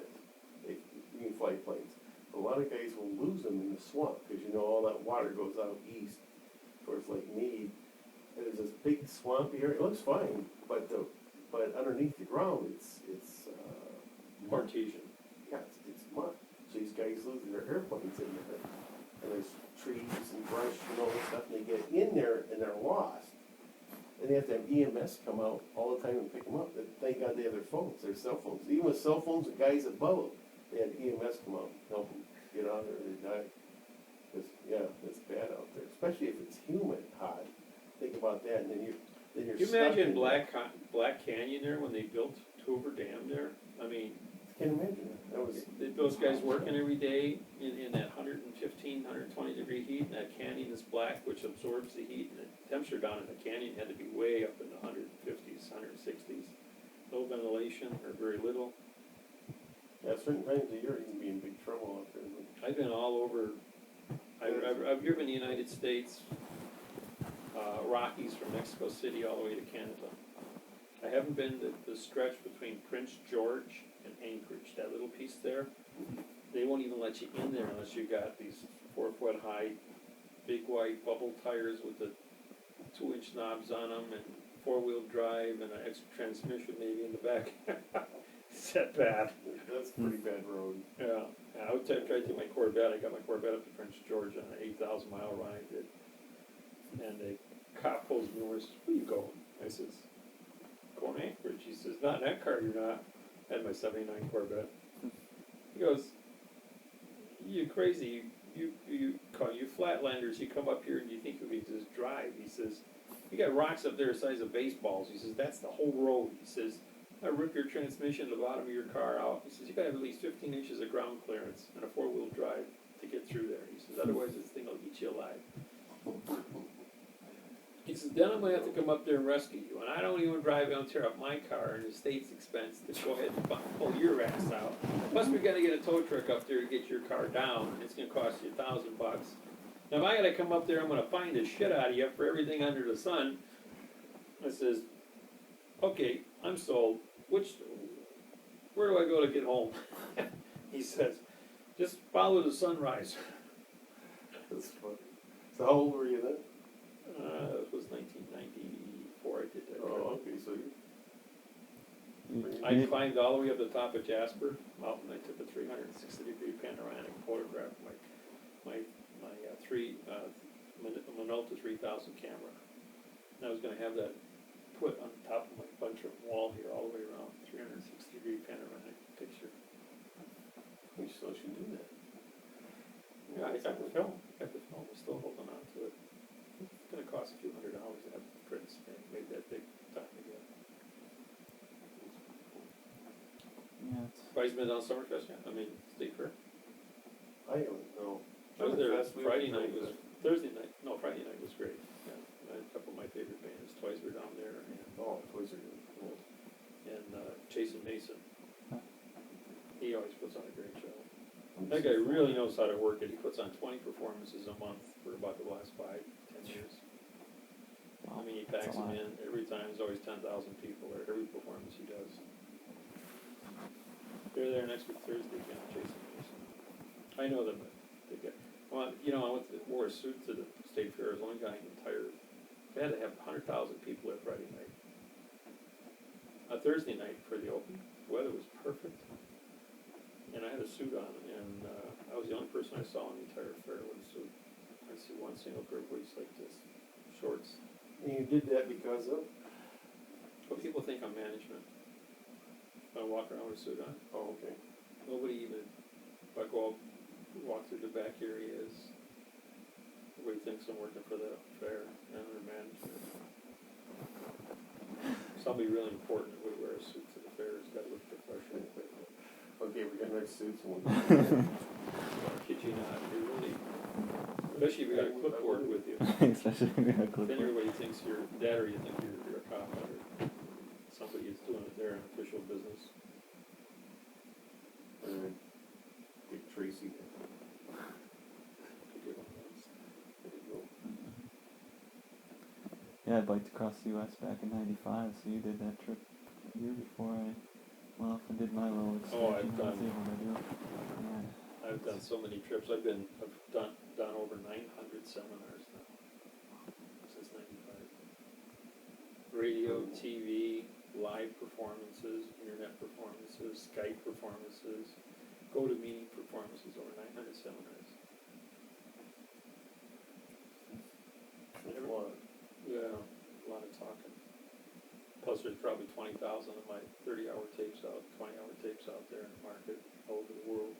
is. You can fly planes. A lot of guys will lose them in the swamp, because all that water goes out east towards Lake Mead. And there's this big swampy area. It looks fine, but underneath the ground, it's mud. Artesian. Yeah, it's mud. So these guys lose their airplanes in there. And there's trees and brush and all this stuff, and they get in there and they're lost. And they have to have EMS come out all the time and pick them up. Thank God they have their phones, their cell phones. Even with cell phones, the guys above them, they had EMS come out and help them get out there and they die. It's bad out there, especially if it's humid, hot. Think about that, and then you're Can you stuck imagine in Black Canyon there when they built Hoover Dam there? I mean, Can't imagine that. That was, Those guys working every day in that 115, 120 degree heat, and that canyon is black, which absorbs the heat, and the temperature down in the canyon had to be way up in the 150s, 160s. No ventilation, or very little. at certain times of year, you can be in big trouble out there. I've been all over, I've driven the United States, Rockies from Mexico City all the way to Canada. I haven't been the stretch between Prince George and Anchorage, that little piece there. They won't even let you in there unless you got these 4 foot high, big white bubble tires with the 2-inch knobs on them and 4-wheel drive and an extra transmission maybe in the back. It's that bad. That's a pretty bad road. Yeah, I would try to take my Corvette. I got my Corvette up to Prince George on an 8,000 mile run I did. And a cop pulls me over and says, "Where you going?" I says, "Going to Anchorage." He says, "Not in that car, you're not." I had my 79 Corvette. He goes, "You crazy, you flatlanders, you come up here and you think we can just drive." He says, "You got rocks up there the size of baseballs." He says, "That's the whole road." He says, "I rip your transmission, the bottom of your car out." He says, "You gotta have at least 15 inches of ground clearance and a 4-wheel drive to get through there." He says, "Otherwise this thing will eat you alive." He says, "Then I'm gonna have to come up there and rescue you, and I don't even drive out tear up my car and the state's expense to go ahead and pull your ass out. Plus we gotta get a tow truck up there to get your car down, and it's gonna cost you $1,000. Now if I gotta come up there, I'm gonna find the shit out of you for everything under the sun." I says, "Okay, I'm sold. Where do I go to get home?" He says, "Just follow the sunrise." That's funny. So how old were you then? It was 1994 I did that. Oh, okay, so I climbed all the way up the top of Jasper Mountain. I took a 360-degree panoramic photograph of my Minolta 3000 camera. And I was going to have that put on top of my bunch of wall here, all the way around, 360-degree panoramic picture. we still should do that. Yeah, I got the film. I'm still holding on to it. It's going to cost a few $100 to have the prints made that big time again. Yeah, Guys been down Summerfest yet? I mean, State Fair? I don't know. I was there Summerfest, we Friday were night doing was, Thursday night, no, Friday night was great. Yeah, I had a couple of my favorite bands, Twice were down there, and Oh, toys are good. Cool. Jason Mason. Huh. He always puts on a great show. That guy really knows how to work it. He puts on 20 performances a month for about the last 5-10 years. I mean, he That's packs a them lot. in. Every time there's always 10,000 people there, every performance he does. They're there next week Thursday again, Jason Mason. I know them, but they get, well, I wore a suit to the State Fair. I was the only guy in the entire, they had to have 100,000 people there Friday night. Thursday night for the open, weather was perfect. And I had a suit on, and I was the only person I saw in the entire fair with a suit. I see one single pair of boots like this, shorts. And you did that because of? But people think I'm management. I walk around with a suit on. Oh, okay. Nobody even, if I go out, walk through the back areas, everybody thinks I'm working for the fair and under management. Somebody really important would wear a suit to the fair. It's got to look professional. Okay, we got nice suits and we'll Kid you not, you really, especially if you got a clipboard with you. Especially if you got a Then clipboard. everybody thinks you're that, or you think you're a cop, or somebody is doing it there in official business. Big Tracy. Could give them those. There you go. Yeah, I biked across the U.S. back in '95, so you did that trip a year before I went off and did my little Oh, I've excursion I was done- able to do. Yeah. I've done so many trips. I've done over 900 seminars now since '95. Radio, TV, live performances, internet performances, Skype performances, go-to-meeting performances, over 900 seminars. There's a lot. Yeah, a lot of talking. Plus, there's probably 20,000 of my 30-hour tapes out, 20-hour tapes out there in the market all over the world,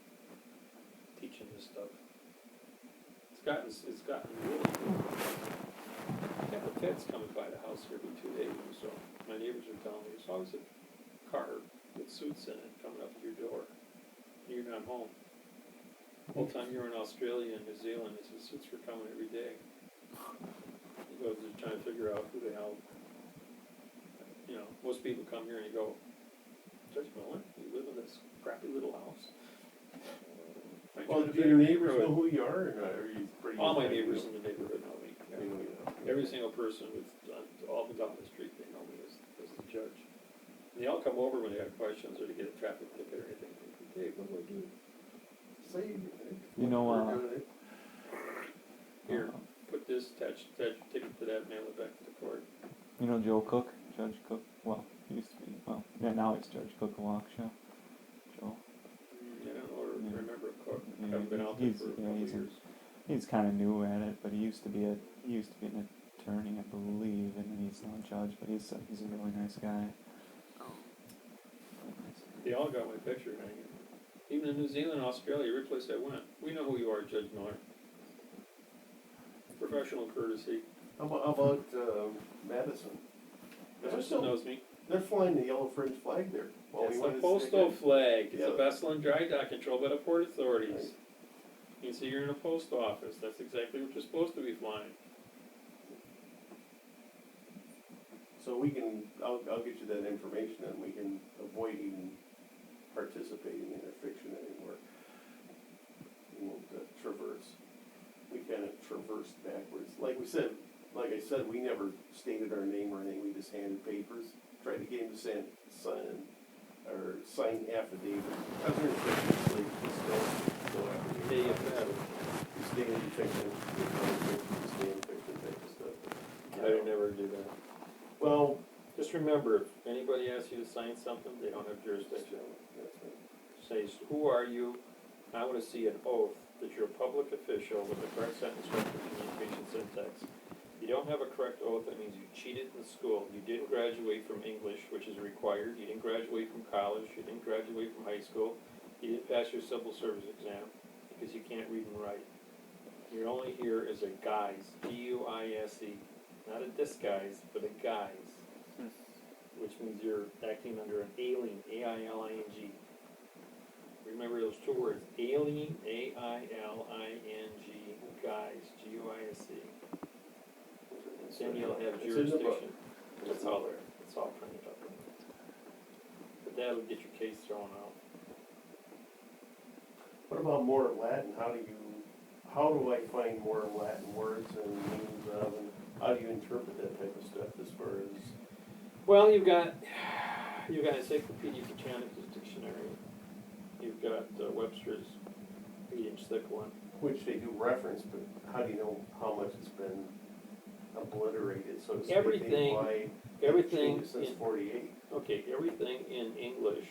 teaching this stuff. It's gotten really good. I got the feds coming by the house every 2 days or so. My neighbors are telling me there's always a car with with suits in it coming up to your door. You're not home. The whole time you were in Australia and New Zealand, the suits were coming every day. You go to trying to figure out who the hell, you know, most people come here and you go, Judge Miller, you live in this crappy little house. Find Well, you in a do better your neighbors neighborhood. know who you are, or not? Are you pretty? All my neighbors in the neighborhood know me. They know you know. Every single person with, all down the street, they know me as the judge. And they all come over when they have questions or to get a traffic ticket or anything. Hey, what do I do? Say, You know, we're doing it. Here, put this, attach ticket to that, mail it back to the court. You know Joe Cook, Judge Cook. Well, he used to be. Well, yeah, now he's Judge Cook of Waukesha. Joe. I don't know, or Yeah. remember a cook. Yeah, Haven't been out there he's- for a yeah, couple he's a- years. He's kind of new at it, but he used to be an attorney, I believe, and then he's now a judge. But he's a really nice guy. They all got my picture hanging. Even in New Zealand, Australia, every place I went, we know who you are, Judge Miller. Professional courtesy. How about Madison? Madison knows me. They're flying the yellow fringe flag there. Well, It's we a wanted to postal stick flag. It's Yeah. a vessel and dry dock controlled by the port authorities. Right. You see, you're in a post office. That's exactly what you're supposed to be flying. So we can, I'll get you that information and we can avoid even participating in their fiction anymore. We won't traverse. We kind of traversed backwards. Like I said, we never stated our name or anything. We just handed papers, tried to get him to sign affidavit. I was in fiction, sleep, still affidavit. Hey, if that, You stay in fiction, you stay in fiction type of stuff. I would never do that. Well, Just remember, if anybody asks you to sign something, they don't have jurisdiction. that's right. Says, who are you? I want to see an oath that you're a public official with the correct sentence structure, communication syntax. You don't have a correct oath, that means you cheated in school. You didn't graduate from English, which is required. You didn't graduate from college. You didn't graduate from high school. You didn't pass your civil service exam because you can't read and write. You're only here as a guise, G-U-I-S-E, not a disguise, but a guise, which means you're acting under an alien, A-I-L-I-N-G. Remember those two words, alien, A-I-L-I-N-G, guise, G-U-I-S-E. Then you'll have It's in the book. jurisdiction. It's all there. It's all printed up. But that'll get your case thrown out. What about more Latin? How do I find more Latin words and meanings of, and how do you interpret that type of stuff as far as? Well, you've got Encyclopedia Britannica's dictionary. You've got Webster's 8-inch thick one. Which they do reference, but how do you know how much it's been obliterated, so to speak? Everything Changes since in- 48. Okay, everything in English,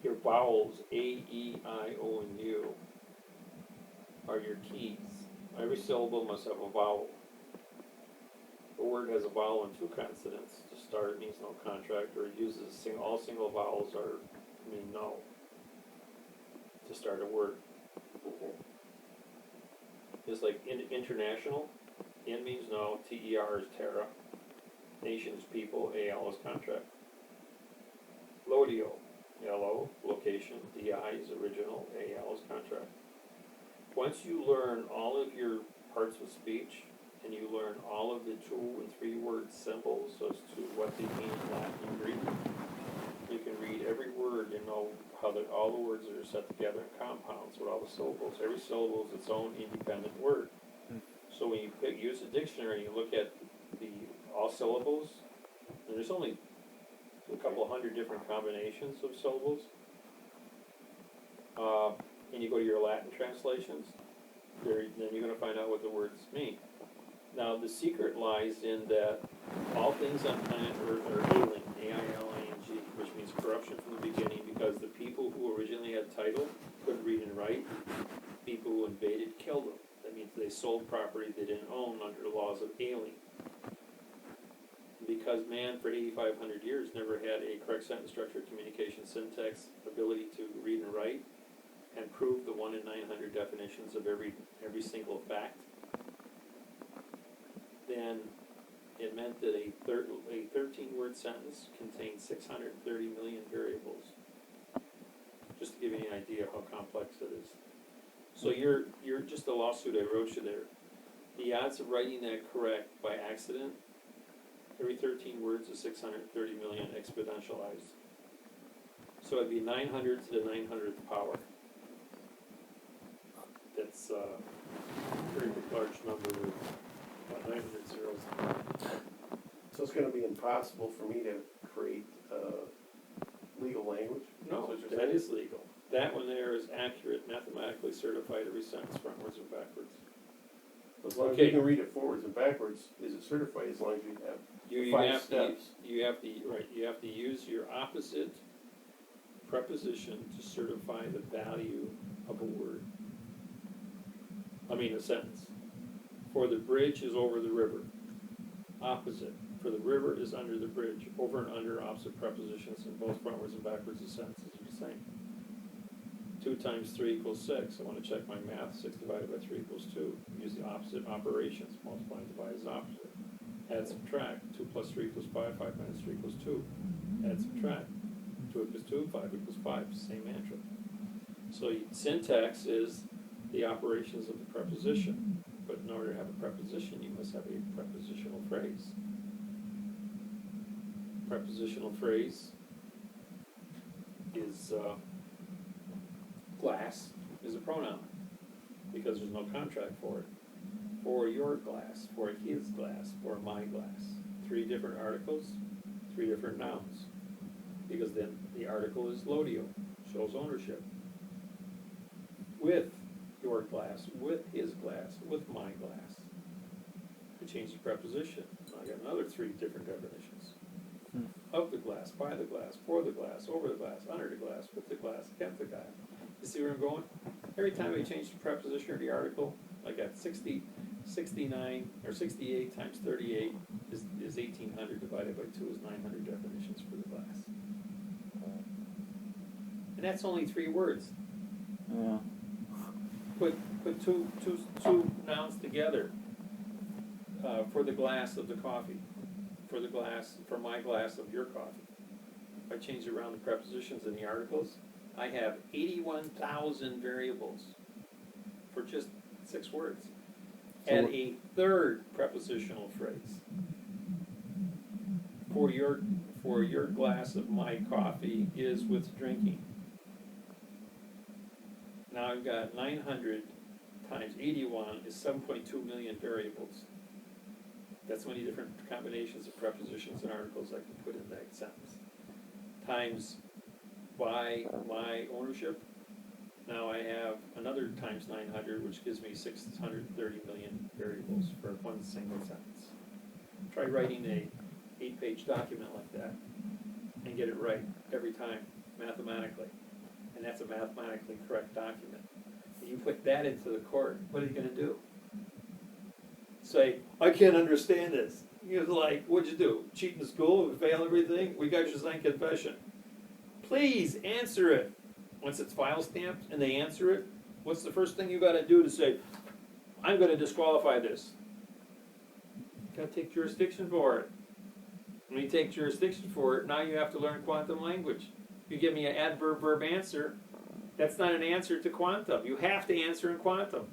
your vowels, A, E, I, O, and U, are your keys. Every syllable must have a vowel. The word has a vowel and 2 consonants. To start, it means no contract, or it uses all single vowels mean no. To start a word. Okay. Just like international, N means no, T-E-R is terra. Nations, people, A-L is contract. Lodio, L-O, location, D-I is original, A-L is contract. Once you learn all of your parts of speech, and you learn all of the 2 and 3 word symbols as to what they mean in Latin and Greek, you can read every word and know how all the words are set together in compounds with all the syllables. Every syllable is its own independent word. So when you use a dictionary, you look at all syllables, and there's only a couple hundred different combinations of syllables. And you go to your Latin translations, then you're going to find out what the words mean. Now, the secret lies in that all things on planet Earth are ailing, A-I-L-I-N-G, which means corruption from the beginning, because the people who originally had title couldn't read and write. People who invaded killed them. That means they sold property they didn't own under the laws of ailing. Because man, for 8,500 years, never had a correct sentence structure, communication syntax, ability to read and write, and prove the 1 in 900 definitions of every single fact, then it meant that a 13-word sentence contained 630 million variables. Just to give you an idea of how complex it is. So you're just a lawsuit I wrote you there. The odds of writing that correct by accident, every 13 words is 630 million exponentialized. So it'd be 900 to the 900th power. That's a pretty large number with about 900 zeros. So it's gonna be impossible for me to create, legal language? No, Is what you're that saying? is legal. That one there is accurate, mathematically certified, every sentence frontwards and backwards. As long as Okay. you can read it forwards and backwards, is it certified as long as you have You five have to, steps? you have to use your opposite preposition to certify the value of a word. I mean, a sentence. For the bridge is over the river. Opposite. For the river is under the bridge. Over and under opposite prepositions in both frontwards and backwards of sentences are the same. 2 times 3 equals 6. I want to check my math. 6 divided by 3 equals 2. Use the opposite operations. Multiply and divide is opposite. Add, subtract. 2 plus 3 equals 5. 5 minus 3 equals 2. Add, subtract. 2 equals 2. 5 equals 5. Same mantra. So syntax is the operations of the preposition. But in order to have a preposition, you must have a prepositional phrase. Prepositional phrase is glass is a pronoun because there's no contract for it. For your glass, for his glass, for my glass. 3 different articles, 3 different nouns. Because then the article is lodio, shows ownership. With your glass, with his glass, with my glass. I change the preposition. I got another 3 different definitions. Of the glass, by the glass, for the glass, over the glass, under the glass, with the glass, against the glass. You see where I'm going? Every time I change the preposition or the article, I got 60, 69, or 68 times 38 is 1,800 divided by 2 is 900 definitions for the glass. And that's only 3 words. Yeah. Put two nouns together for the glass of the coffee. For my glass of your coffee. If I change around the prepositions and the articles, I have 81,000 variables for just 6 words. So Add a 3rd prepositional phrase. For your glass of my coffee is with drinking. Now I've got 900 times 81 is 7.2 million variables. That's many different combinations of prepositions and articles I can put in that sentence. Times by my ownership. Now I have another times 900, which gives me 630 million variables for one single sentence. Try writing a 8-page document like that and get it right every time, mathematically. And that's a mathematically correct document. And you put that into the court, what are you going to do? Say, I can't understand this. You're like, what'd you do? Cheat in school? Fail everything? We got your signed confession. Please answer it. Once it's file stamped and they answer it, what's the first thing you got to do to say, I'm going to disqualify this? Got to take jurisdiction for it. When you take jurisdiction for it, now you have to learn quantum language. You give me an adverb-verb answer, that's not an answer to quantum. You have to answer in quantum.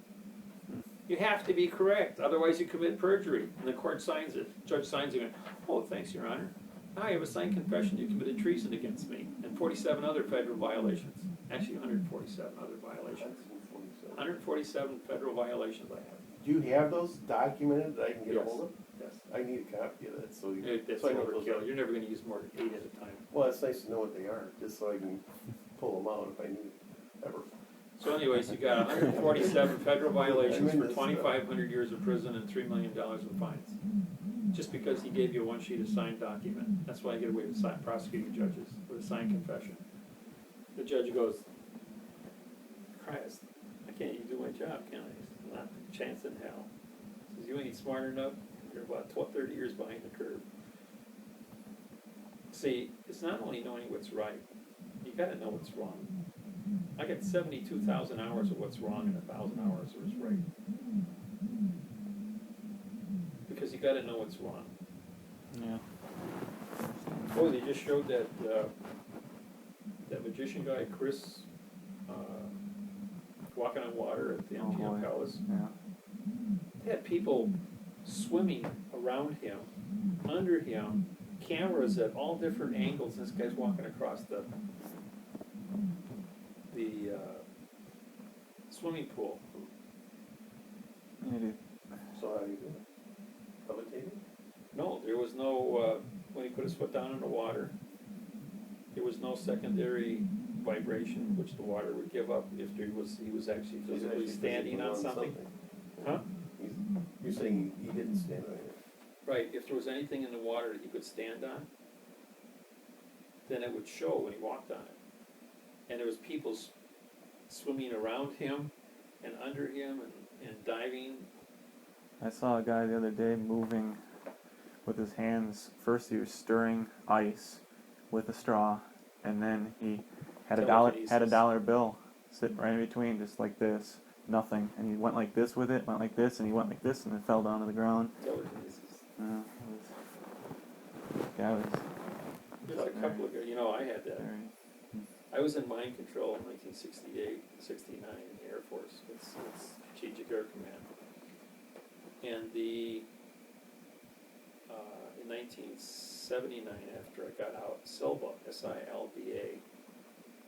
You have to be correct, otherwise you commit perjury, and the court signs it. The judge signs it, and, oh, thanks, Your Honor. Now I have a signed confession you committed treason against me, and 47 other federal violations. Actually, 147 other violations. 147 federal violations I have. Do you have those documented that I can get a Yes. hold of? Yes. I need a copy of that, so That's so I know what those overkill. are. You're never going to use more than 8 at a time. Well, it's nice to know what they are, just so I can pull them out if I need ever. So anyways, you got 147 federal violations for 2,500 years of prison and $3 million in fines. Just because he gave you one sheet of signed document. That's why I get away with prosecuting judges with a signed confession. The judge goes, Christ, I can't even do my job, can I? Not a chance in hell. He says, you ain't smart enough, you're about 30 years behind the curve. See, it's not only knowing what's right, you gotta know what's wrong. I got 72,000 hours of what's wrong and 1,000 hours of what's right. Because you gotta know what's wrong. Yeah. Oh, they just showed that, that magician guy, Chris, walking on water at the Oh, MGM boy. Palace. Yeah. They had people swimming around him, under him, cameras at all different angles. This guy's walking across the swimming pool. Yeah, dude. So how do you do it? Levitating? No, there was no, when he put his foot down in the water, there was no secondary vibration which the water would give up if he was actually He's physically actually standing physically on something. Huh? You're saying he didn't stand on it? Right, if there was anything in the water that he could stand on, then it would show when he walked on it. And there was people swimming around him and under him and diving. I saw a guy the other day moving with his hands. First he was stirring ice with a straw, and then he had a Telekinesis. dollar bill sitting right in between, just like this, nothing. And he went like this with it, went like this, and he went like this, and then fell down to the ground. Telekinesis. Guy was There's a couple of, I had that. very. I was in mind control in 1968, 69 in the Air Force. It's Strategic Air Command. And in 1979, after I got out, SILBA, S-I-L-B-A,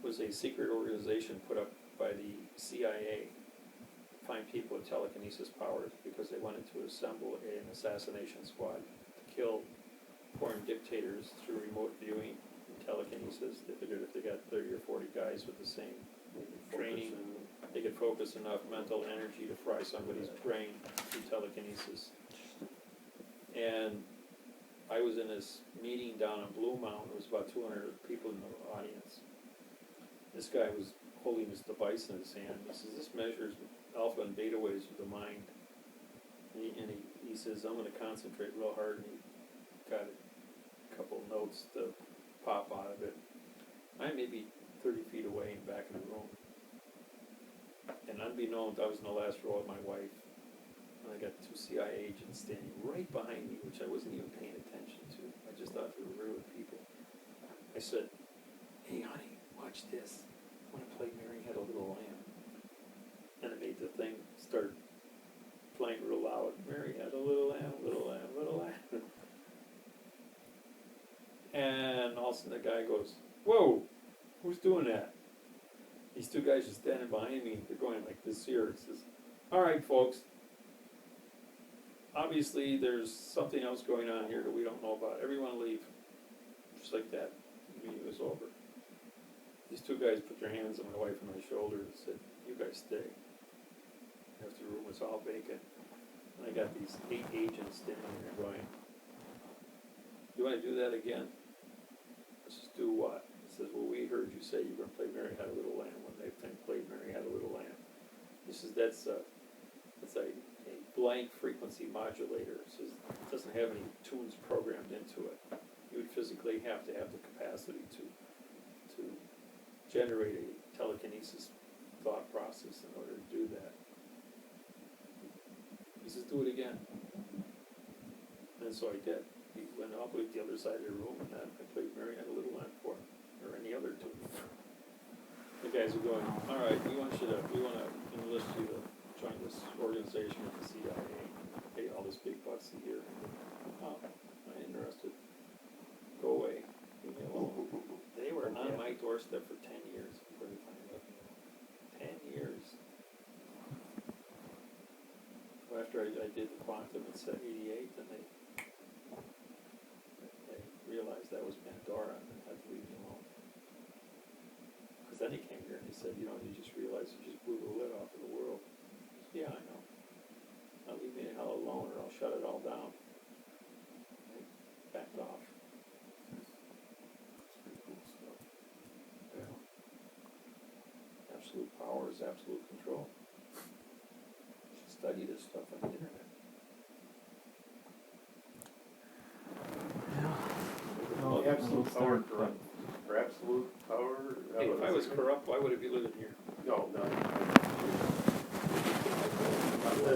was a secret organization put up by the CIA to find people with telekinesis powers because they wanted to assemble an assassination squad to kill foreign dictators through remote viewing and telekinesis. They figured if they got 30 or 40 guys with the same training, they could focus enough mental energy to fry somebody's brain through telekinesis. And I was in this meeting down in Blue Mountain. There was about 200 people in the audience. This guy was holding this device in his hand. He says, this measures alpha and beta waves of the mind. And he says, I'm going to concentrate real hard. And he got a couple notes to pop out of it. I may be 30 feet away in the back of the room. And unbeknownst, I was in the last row with my wife. And I got 2 CIA agents standing right behind me, which I wasn't even paying attention to. I just thought they were regular people. I said, hey, honey, watch this. I want to play Mary Had a Little Lamb. And it made the thing start playing real loud. Mary had a little lamb, little lamb, little lamb. And all of a sudden the guy goes, whoa, who's doing that? These 2 guys are standing behind me. They're going like this here. It says, all right, folks. Obviously, there's something else going on here that we don't know about. Everyone leave. Just like that. The meeting was over. These 2 guys put their hands on my wife and my shoulder and said, you guys stay. After the room was all vacant. And I got these 8 agents standing there going, you want to do that again? I says, do what? He says, well, we heard you say you were going to play Mary Had a Little Lamb when they played Mary Had a Little Lamb. He says, that's a blank frequency modulator. It says, it doesn't have any tunes programmed into it. You would physically have to have the capacity to generate a telekinesis thought process in order to do that. He says, do it again. And so I did. He went up with the other side of the room, and I played Mary Had a Little Lamb for him, or any other tune. The guys were going, all right, we want to enlist you to join this organization with the CIA, pay all this big bucks a year. Oh, I'm not interested. Go away. Leave me alone. They were on my doorstep for 10 years before they finally let me know. 10 years. Well, after I did the quantum in 88, then they realized that was Pandora and had to leave me alone. Because then he came here and he said, you just realized you just blew the lid off of the world. Yeah, I know. Now leave me the hell alone or I'll shut it all down. They backed off. That's pretty cool stuff. Yeah. Absolute power is absolute control. You should study this stuff on the internet. Well, Absolute power corrupt. For absolute power. Hey, if I was corrupt, why would I be living here? No.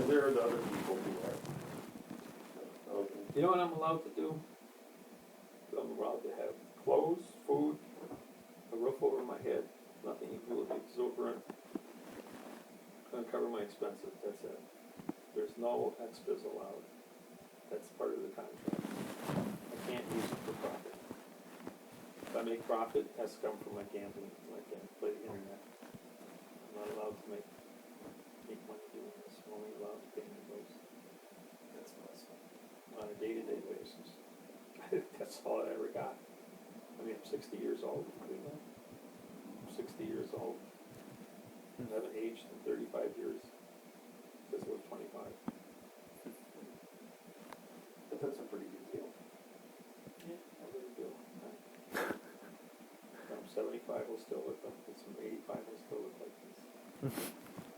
There are the other people who are. Okay. You know what I'm allowed to do? I'm allowed to have clothes, food, a roof over my head, nothing equal to the exuberant. Gonna cover my expenses, that's it. There's no extras allowed. That's part of the contract. I can't use it for profit. If I make profit, it has to come from my gambling, so I can't play the internet. I'm not allowed to make money doing this, I'm only allowed to pay my bills. That's awesome. On a day-to-day basis. That's all I ever got. I mean, I'm 60 years old, you know? I'm 60 years old. I haven't aged in 35 years, because I was 25. But that's a pretty good deal. Yeah, I really do. When I'm 75, I'll still look like this. I'm 85, I'll still look like this.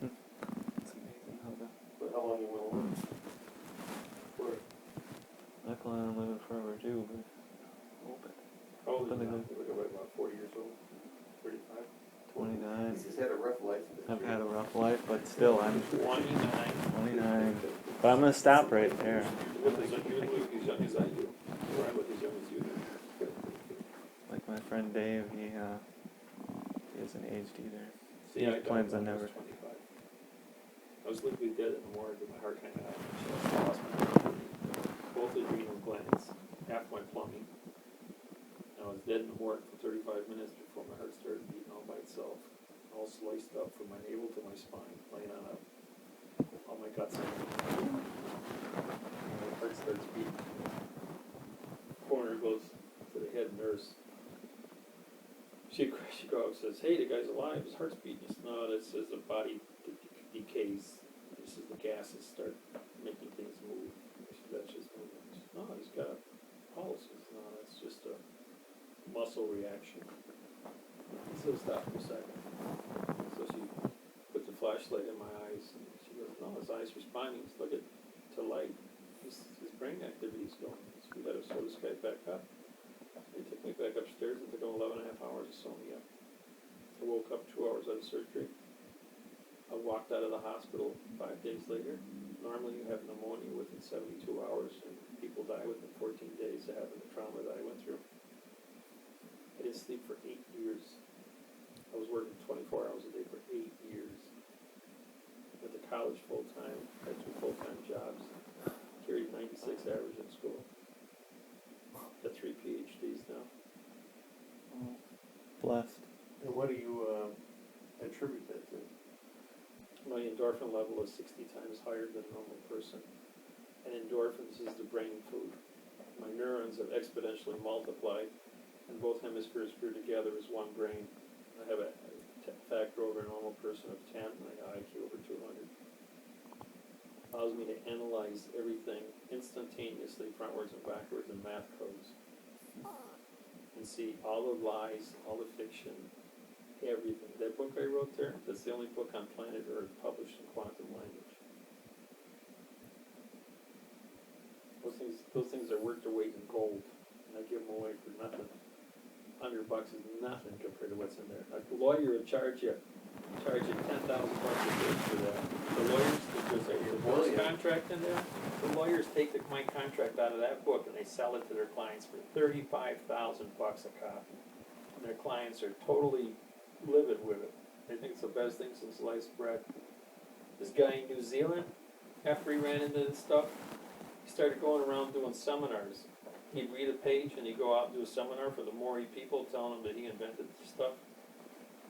It's amazing how the. But how long you wanna live? For I plan on living forever too, but hope it. How old are But you now? they You look about 40 years old? 35? 29. He's just had a rough life. I've had a rough life, but still, I'm 29. 29. But I'm gonna stop right there. You look as young as I do. Or I look as young as you do. Like my friend Dave, he hasn't aged either. See, I plans died on when I never. was 25. I was legally dead in the morgue with my heart hanging out of my chest. I lost my kidney, both adrenal glands, half my plumbing. I was dead in the morgue for 35 minutes before my heart started beating all by itself. All sliced up from my navel to my spine, laying on all my guts. My heart starts beating. Coroner goes to the head nurse. She goes and says, "Hey, the guy's alive. His heart's beating." He says, "No, that says the body decays. This is the gases start making things move." She said, "That's just moving." She says, "No, he's got a pulse." He says, "No, that's just a muscle reaction." So stop for a second. So she puts a flashlight in my eyes and she goes, "No, his eyes responding. He's looking to light. His brain activity's going." So we had to sew this guy back up. They took me back upstairs and took 11 and a half hours to sew me up. I woke up 2 hours out of surgery. I walked out of the hospital 5 days later. Normally you have pneumonia within 72 hours and people die within 14 days of having the trauma that I went through. I didn't sleep for 8 years. I was working 24 hours a day for 8 years. Went to college full-time, had 2 full-time jobs, carried 96 average in school. Got 3 PhDs now. Blessed. And what do you attribute that to? My endorphin level is 60 times higher than a normal person. And endorphins is the brain food. My neurons have exponentially multiplied, and both hemispheres grew together as one brain. I have a factor over a normal person of 10, and I got IQ over 200. Allows me to analyze everything instantaneously, frontwards and backwards, in math codes. And see all the lies, all the fiction, everything. That book I wrote there, that's the only book on planet Earth published in quantum language. Those things are worth their weight in gold, and I give them away for nothing. $100 is nothing compared to what's in there. A lawyer would charge you $10,000 a page for that. The lawyers, because there's a divorce contract in there, the lawyers take my contract out of that book and they sell it to their clients for $35,000 a copy. And their clients are totally livid with it. They think it's the best thing since sliced bread. This guy in New Zealand, after he ran into this stuff, he started going around doing seminars. He'd read a page and he'd go out and do a seminar for the Maori people, telling them that he invented this stuff.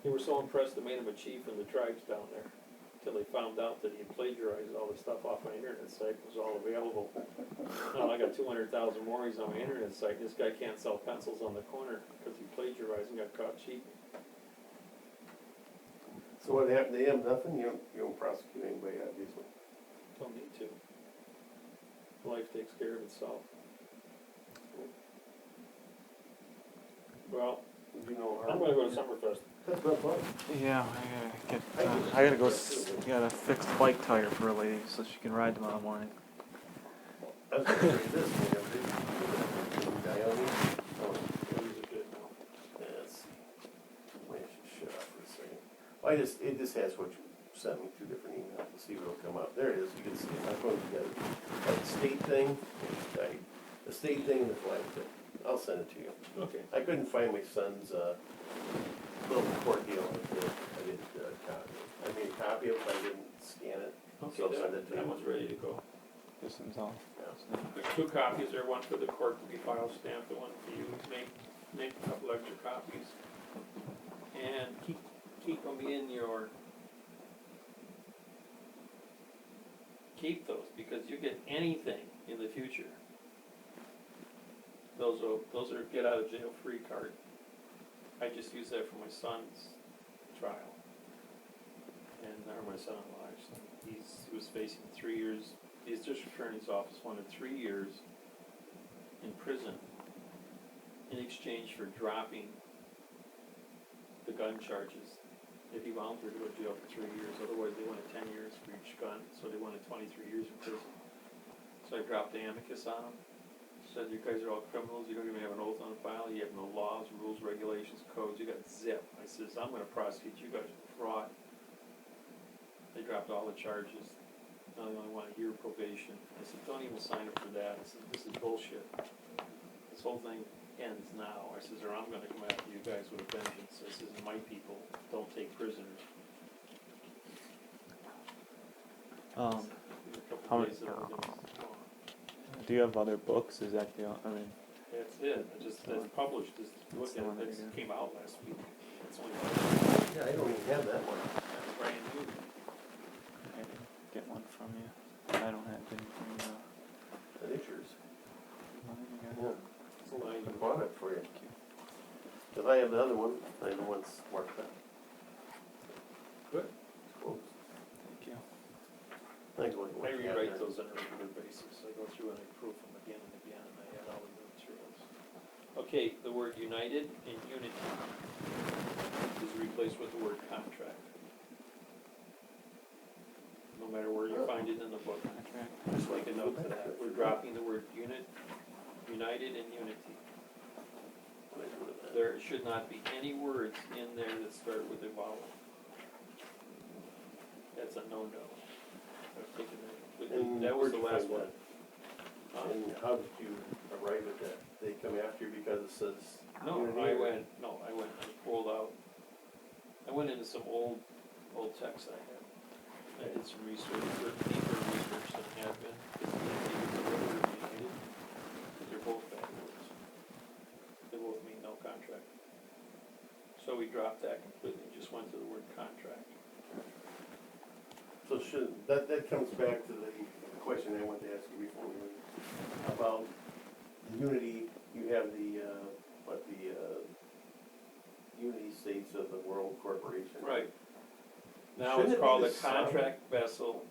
They were so impressed they made him a chief in the tribes down there, until they found out that he had plagiarized all the stuff off my internet site. It was all available. Now I got 200,000 Maoris on my internet site, and this guy can't sell pencils on the corner because he plagiarized and got caught cheating. So what happened to him? Nothing? You don't prosecute anybody, obviously. Don't need to. Life takes care of itself. Well, You know, I'm gonna go to Summerfest. That's been fun. Yeah, I gotta go get a fixed bike tire for a lady so she can ride tomorrow morning. I was going to say this, man. Did you die on me? Oh, These are good now. yes. Wait, I should shut up for a second. It just has what you sent me, 2 different emails. We'll see what'll come up. There it is. You can see it. I'm going to get it. Like the state thing, the state thing and the flag thing. I'll send it to you. Okay. I couldn't find my son's, little court deal with it. I didn't, copy it. I made a copy of it, but I didn't scan it. Okay, So I'll send it to that you. one's ready to go. This one's all. Yeah. There's 2 copies there, one for the court to be file stamped, the one for you, make a couple extra copies. And keep them in your, keep those, because you get anything in the future. Those are get out of jail free card. I just use that for my son's trial. And, or my son-in-law, actually. He was facing 3 years, the district attorney's office wanted 3 years in prison in exchange for dropping the gun charges. If he volunteered to go to jail for 3 years, otherwise they wanted 10 years for each gun, so they wanted 23 years in prison. So I dropped the amicus on him. Said, you guys are all criminals, you don't even have an oath on file, you have no laws, rules, regulations, codes, you got zip. I says, I'm gonna prosecute you guys for fraud. They dropped all the charges. Now they only want a year probation. I said, don't even sign up for that. I said, this is bullshit. This whole thing ends now. I says, or I'm gonna come after you guys with a vengeance. I says, my people don't take prisoners. A How couple many- days that everything was gone. Do you have other books? Is that the? I mean, That's it. It's published. Just look the at one it. that It you got. came out last week. It's only Yeah, I don't even have that one. brand new. I can get one from you. I don't have any from you. That is yours. Mine, you got Yeah. it? It's a line. I bought it for you. Cause I have the other one, I know one's marked up. Good. Close. Thank you. I go look at what I you have rewrite there. those on a regular basis. I go through and I proof them again and again, and I add all the new materials. Okay, the word united and unity is replaced with the word contract. No matter where you find it in the book, Contract. just make a note to that. We're dropping the word united and unity. What I do with that? There should not be any words in there that start with a vowel. That's a no-no. I'm thinking And that was the where'd last you find one. Huh? And how did you arrive at that? They come after you because it says No, unity I or- went and pulled out, I went into some old texts I had. I did some research, deeper research than I have been. They're both bad words. They both mean no contract. So we dropped that completely, just went to the word contract. So that comes back to the question I wanted to ask you before, about the unity, you have the Unity States of the World Corporation. Right. Now Shouldn't it's it be called the a contract vessel,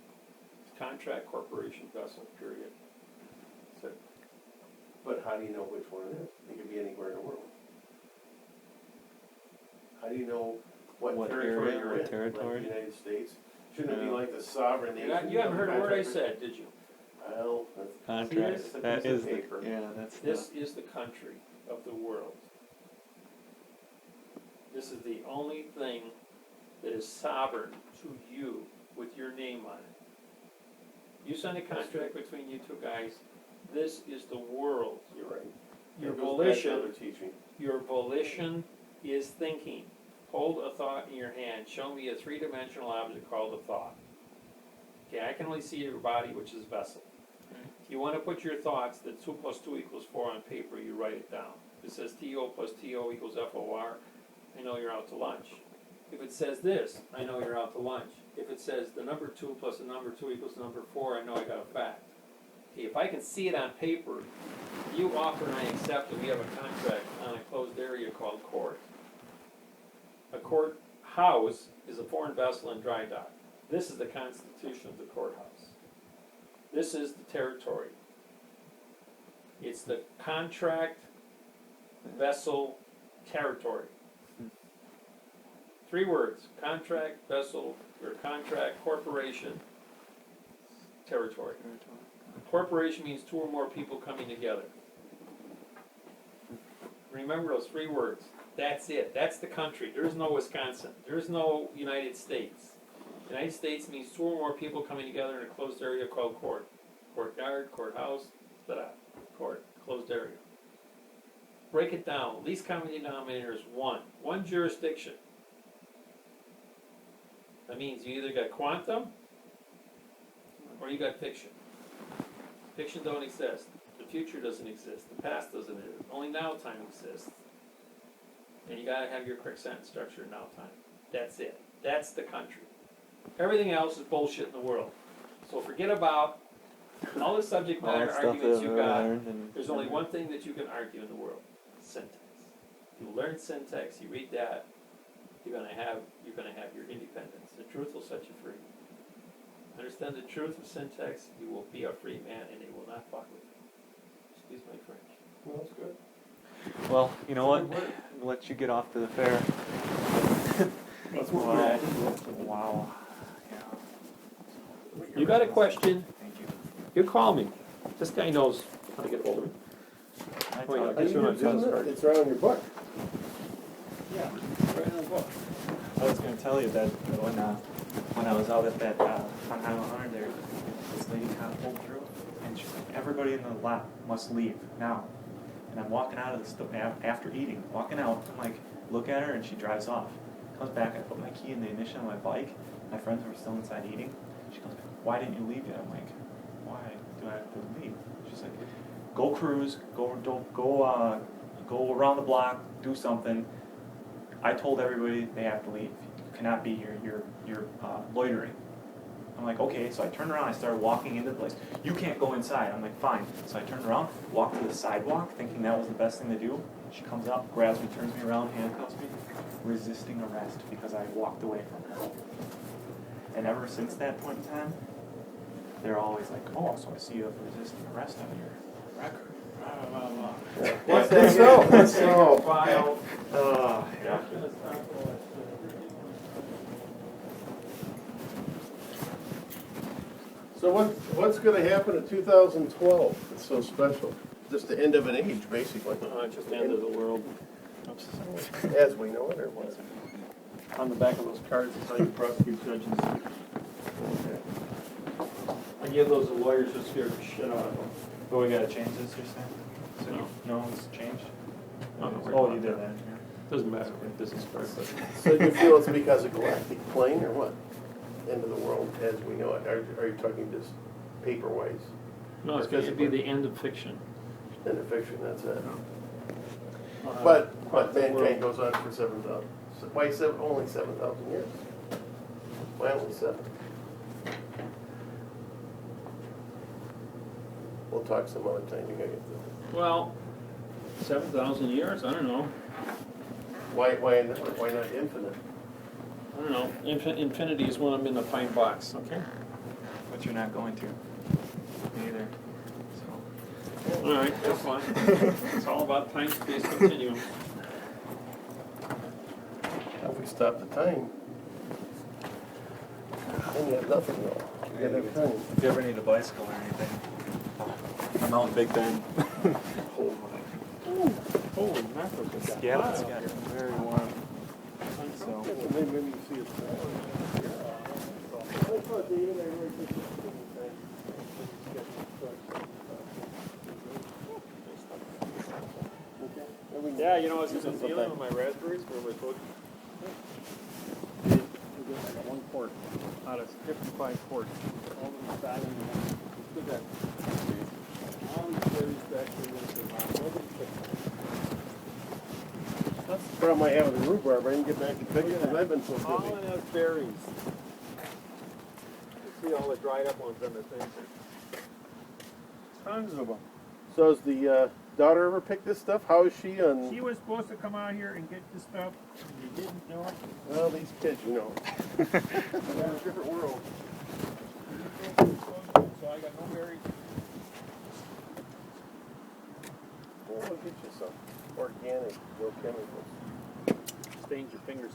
contract corporation vessel, period. So, But how do you know which one it is? It could be anywhere in the world. How do you know what What territory area, you're what in? territory? Like the United States? Shouldn't it be Yeah. like the sovereign nation? you haven't of heard the a word I contract? said, did you? Well, that's Contract. It's a That piece of is the. paper. Yeah, that's This is the country of the world. This is the only thing that is sovereign to you with your name on it. You sign a contract between you two guys, this is the world. You're right. Your It goes back to volition, other teaching. your volition is thinking. Hold a thought in your hand. Show me a three-dimensional object called a thought. Okay, I can only see your body, which is vessel. If you want to put your thoughts that 2 + 2 = 4 on paper, you write it down. If it says TO + TO = FOR, I know you're out to lunch. If it says this, I know you're out to lunch. If it says the number 2 + the number 2 = the number 4, I know I got a fact. Okay, if I can see it on paper, you offer and I accept that we have a contract on a closed area called court. A courthouse is a foreign vessel in dry dock. This is the constitution of the courthouse. This is the territory. It's the contract vessel territory. 3 words: contract, vessel, or contract, corporation, territory. Corporation means 2 or more people coming together. Remember those 3 words. That's it. That's the country. There is no Wisconsin. There is no United States. United States means 2 or more people coming together in a closed area called court. Courtyard, courthouse, court, closed area. break it down. Least common denominator is one. One jurisdiction. That means you either got quantum or you got fiction. Fiction don't exist. The future doesn't exist. The past doesn't exist. Only now time exists. And you gotta have your correct sentence structure in now time. That's it. That's the country. Everything else is bullshit in the world. So forget about all the subject All matter that stuff arguments that you we got. learned and There's only one thing that you can argue in the world: syntax. You learn syntax, you read that, you're gonna have your independence. The truth will set you free. Understand the truth of syntax, you will be a free man, and they will not fuck with you. Excuse my French. Well, that's good. Well, you know what? I'll let you get off to the fair. That's Wow. what we're at. Wow. Yeah. You got a question? Thank you. You call me. This guy knows how to get hold of me. I Oh, yeah. talked- Are you using it? It's right on your book. Yeah. Right on the book. I was going to tell you that when I was out at that on Highland 100 there, this lady kind of pulled through, and she's like, everybody in the lot must leave now. And I'm walking out of the store after eating, walking out. I'm like, look at her, and she drives off. Comes back, I put my key in the ignition on my bike. My friends were still inside eating. She goes, why didn't you leave yet? I'm like, why do I have to leave? She's like, go cruise, go around the block, do something. I told everybody they have to leave. You cannot be here. You're loitering. I'm like, okay. So I turned around. I started walking into the place. You can't go inside. I'm like, fine. So I turned around, walked to the sidewalk, thinking that was the best thing to do. She comes up, grabs me, turns me around, handcuffs me, resisting arrest because I walked away from her. And ever since that point in time, they're always like, oh, so I see you have resisting arrest on your record. Blah, blah, blah. What's That's so. That's so. File. Yeah. So what's going to happen in 2012? It's so special. Just the end of an age, basically. Just the end of the world. As we know it, or what? On the back of those cards is how you prosecute judges. I give those to lawyers who scare the shit out of them. But we gotta change this, you're saying? So no one's changed? Oh, you did that, yeah. Doesn't matter what business card, but. So you feel it's because of galactic plane, or what? End of the world as we know it. Are you talking just paper-wise? No, it's going to be the end of fiction. End of fiction, that's it. Uh, But the mankind world. goes on for 7,000. Why only 7,000 years? Why only 7? We'll talk some other time. You gotta get to Well, 7,000 years, I don't know. why not infinite? I don't know. Infinity is when I'm in the pine box, okay? But you're not going to. Either. So. All right, that's fine. It's all about time, space, continuum. If we stop the time, then you have nothing though. You gotta have time. If you ever need a bicycle or anything, I'm out in Big Bend. Holy mackerel, it's got Yeah, hot it's out got here. very warm. So. Maybe you see it. Yeah, you know, I was just dealing with my raspberries for my food. We get like 1 quart out of 55 quarts. All of them fat in there. Look at that. All these berries back here. Nobody picked them. That's the problem I have with the rhubarb. I didn't get back to pick it because I've been so busy. All in those berries. You see all the dried up ones on the things. Tons of them. So has the daughter ever picked this stuff? How is she on? She was supposed to come out here and get this stuff. And they didn't know it. Well, these kids, you know. They're in a different world. So I got no berries. Well, we'll get you some organic, no chemicals. Stains your fingers.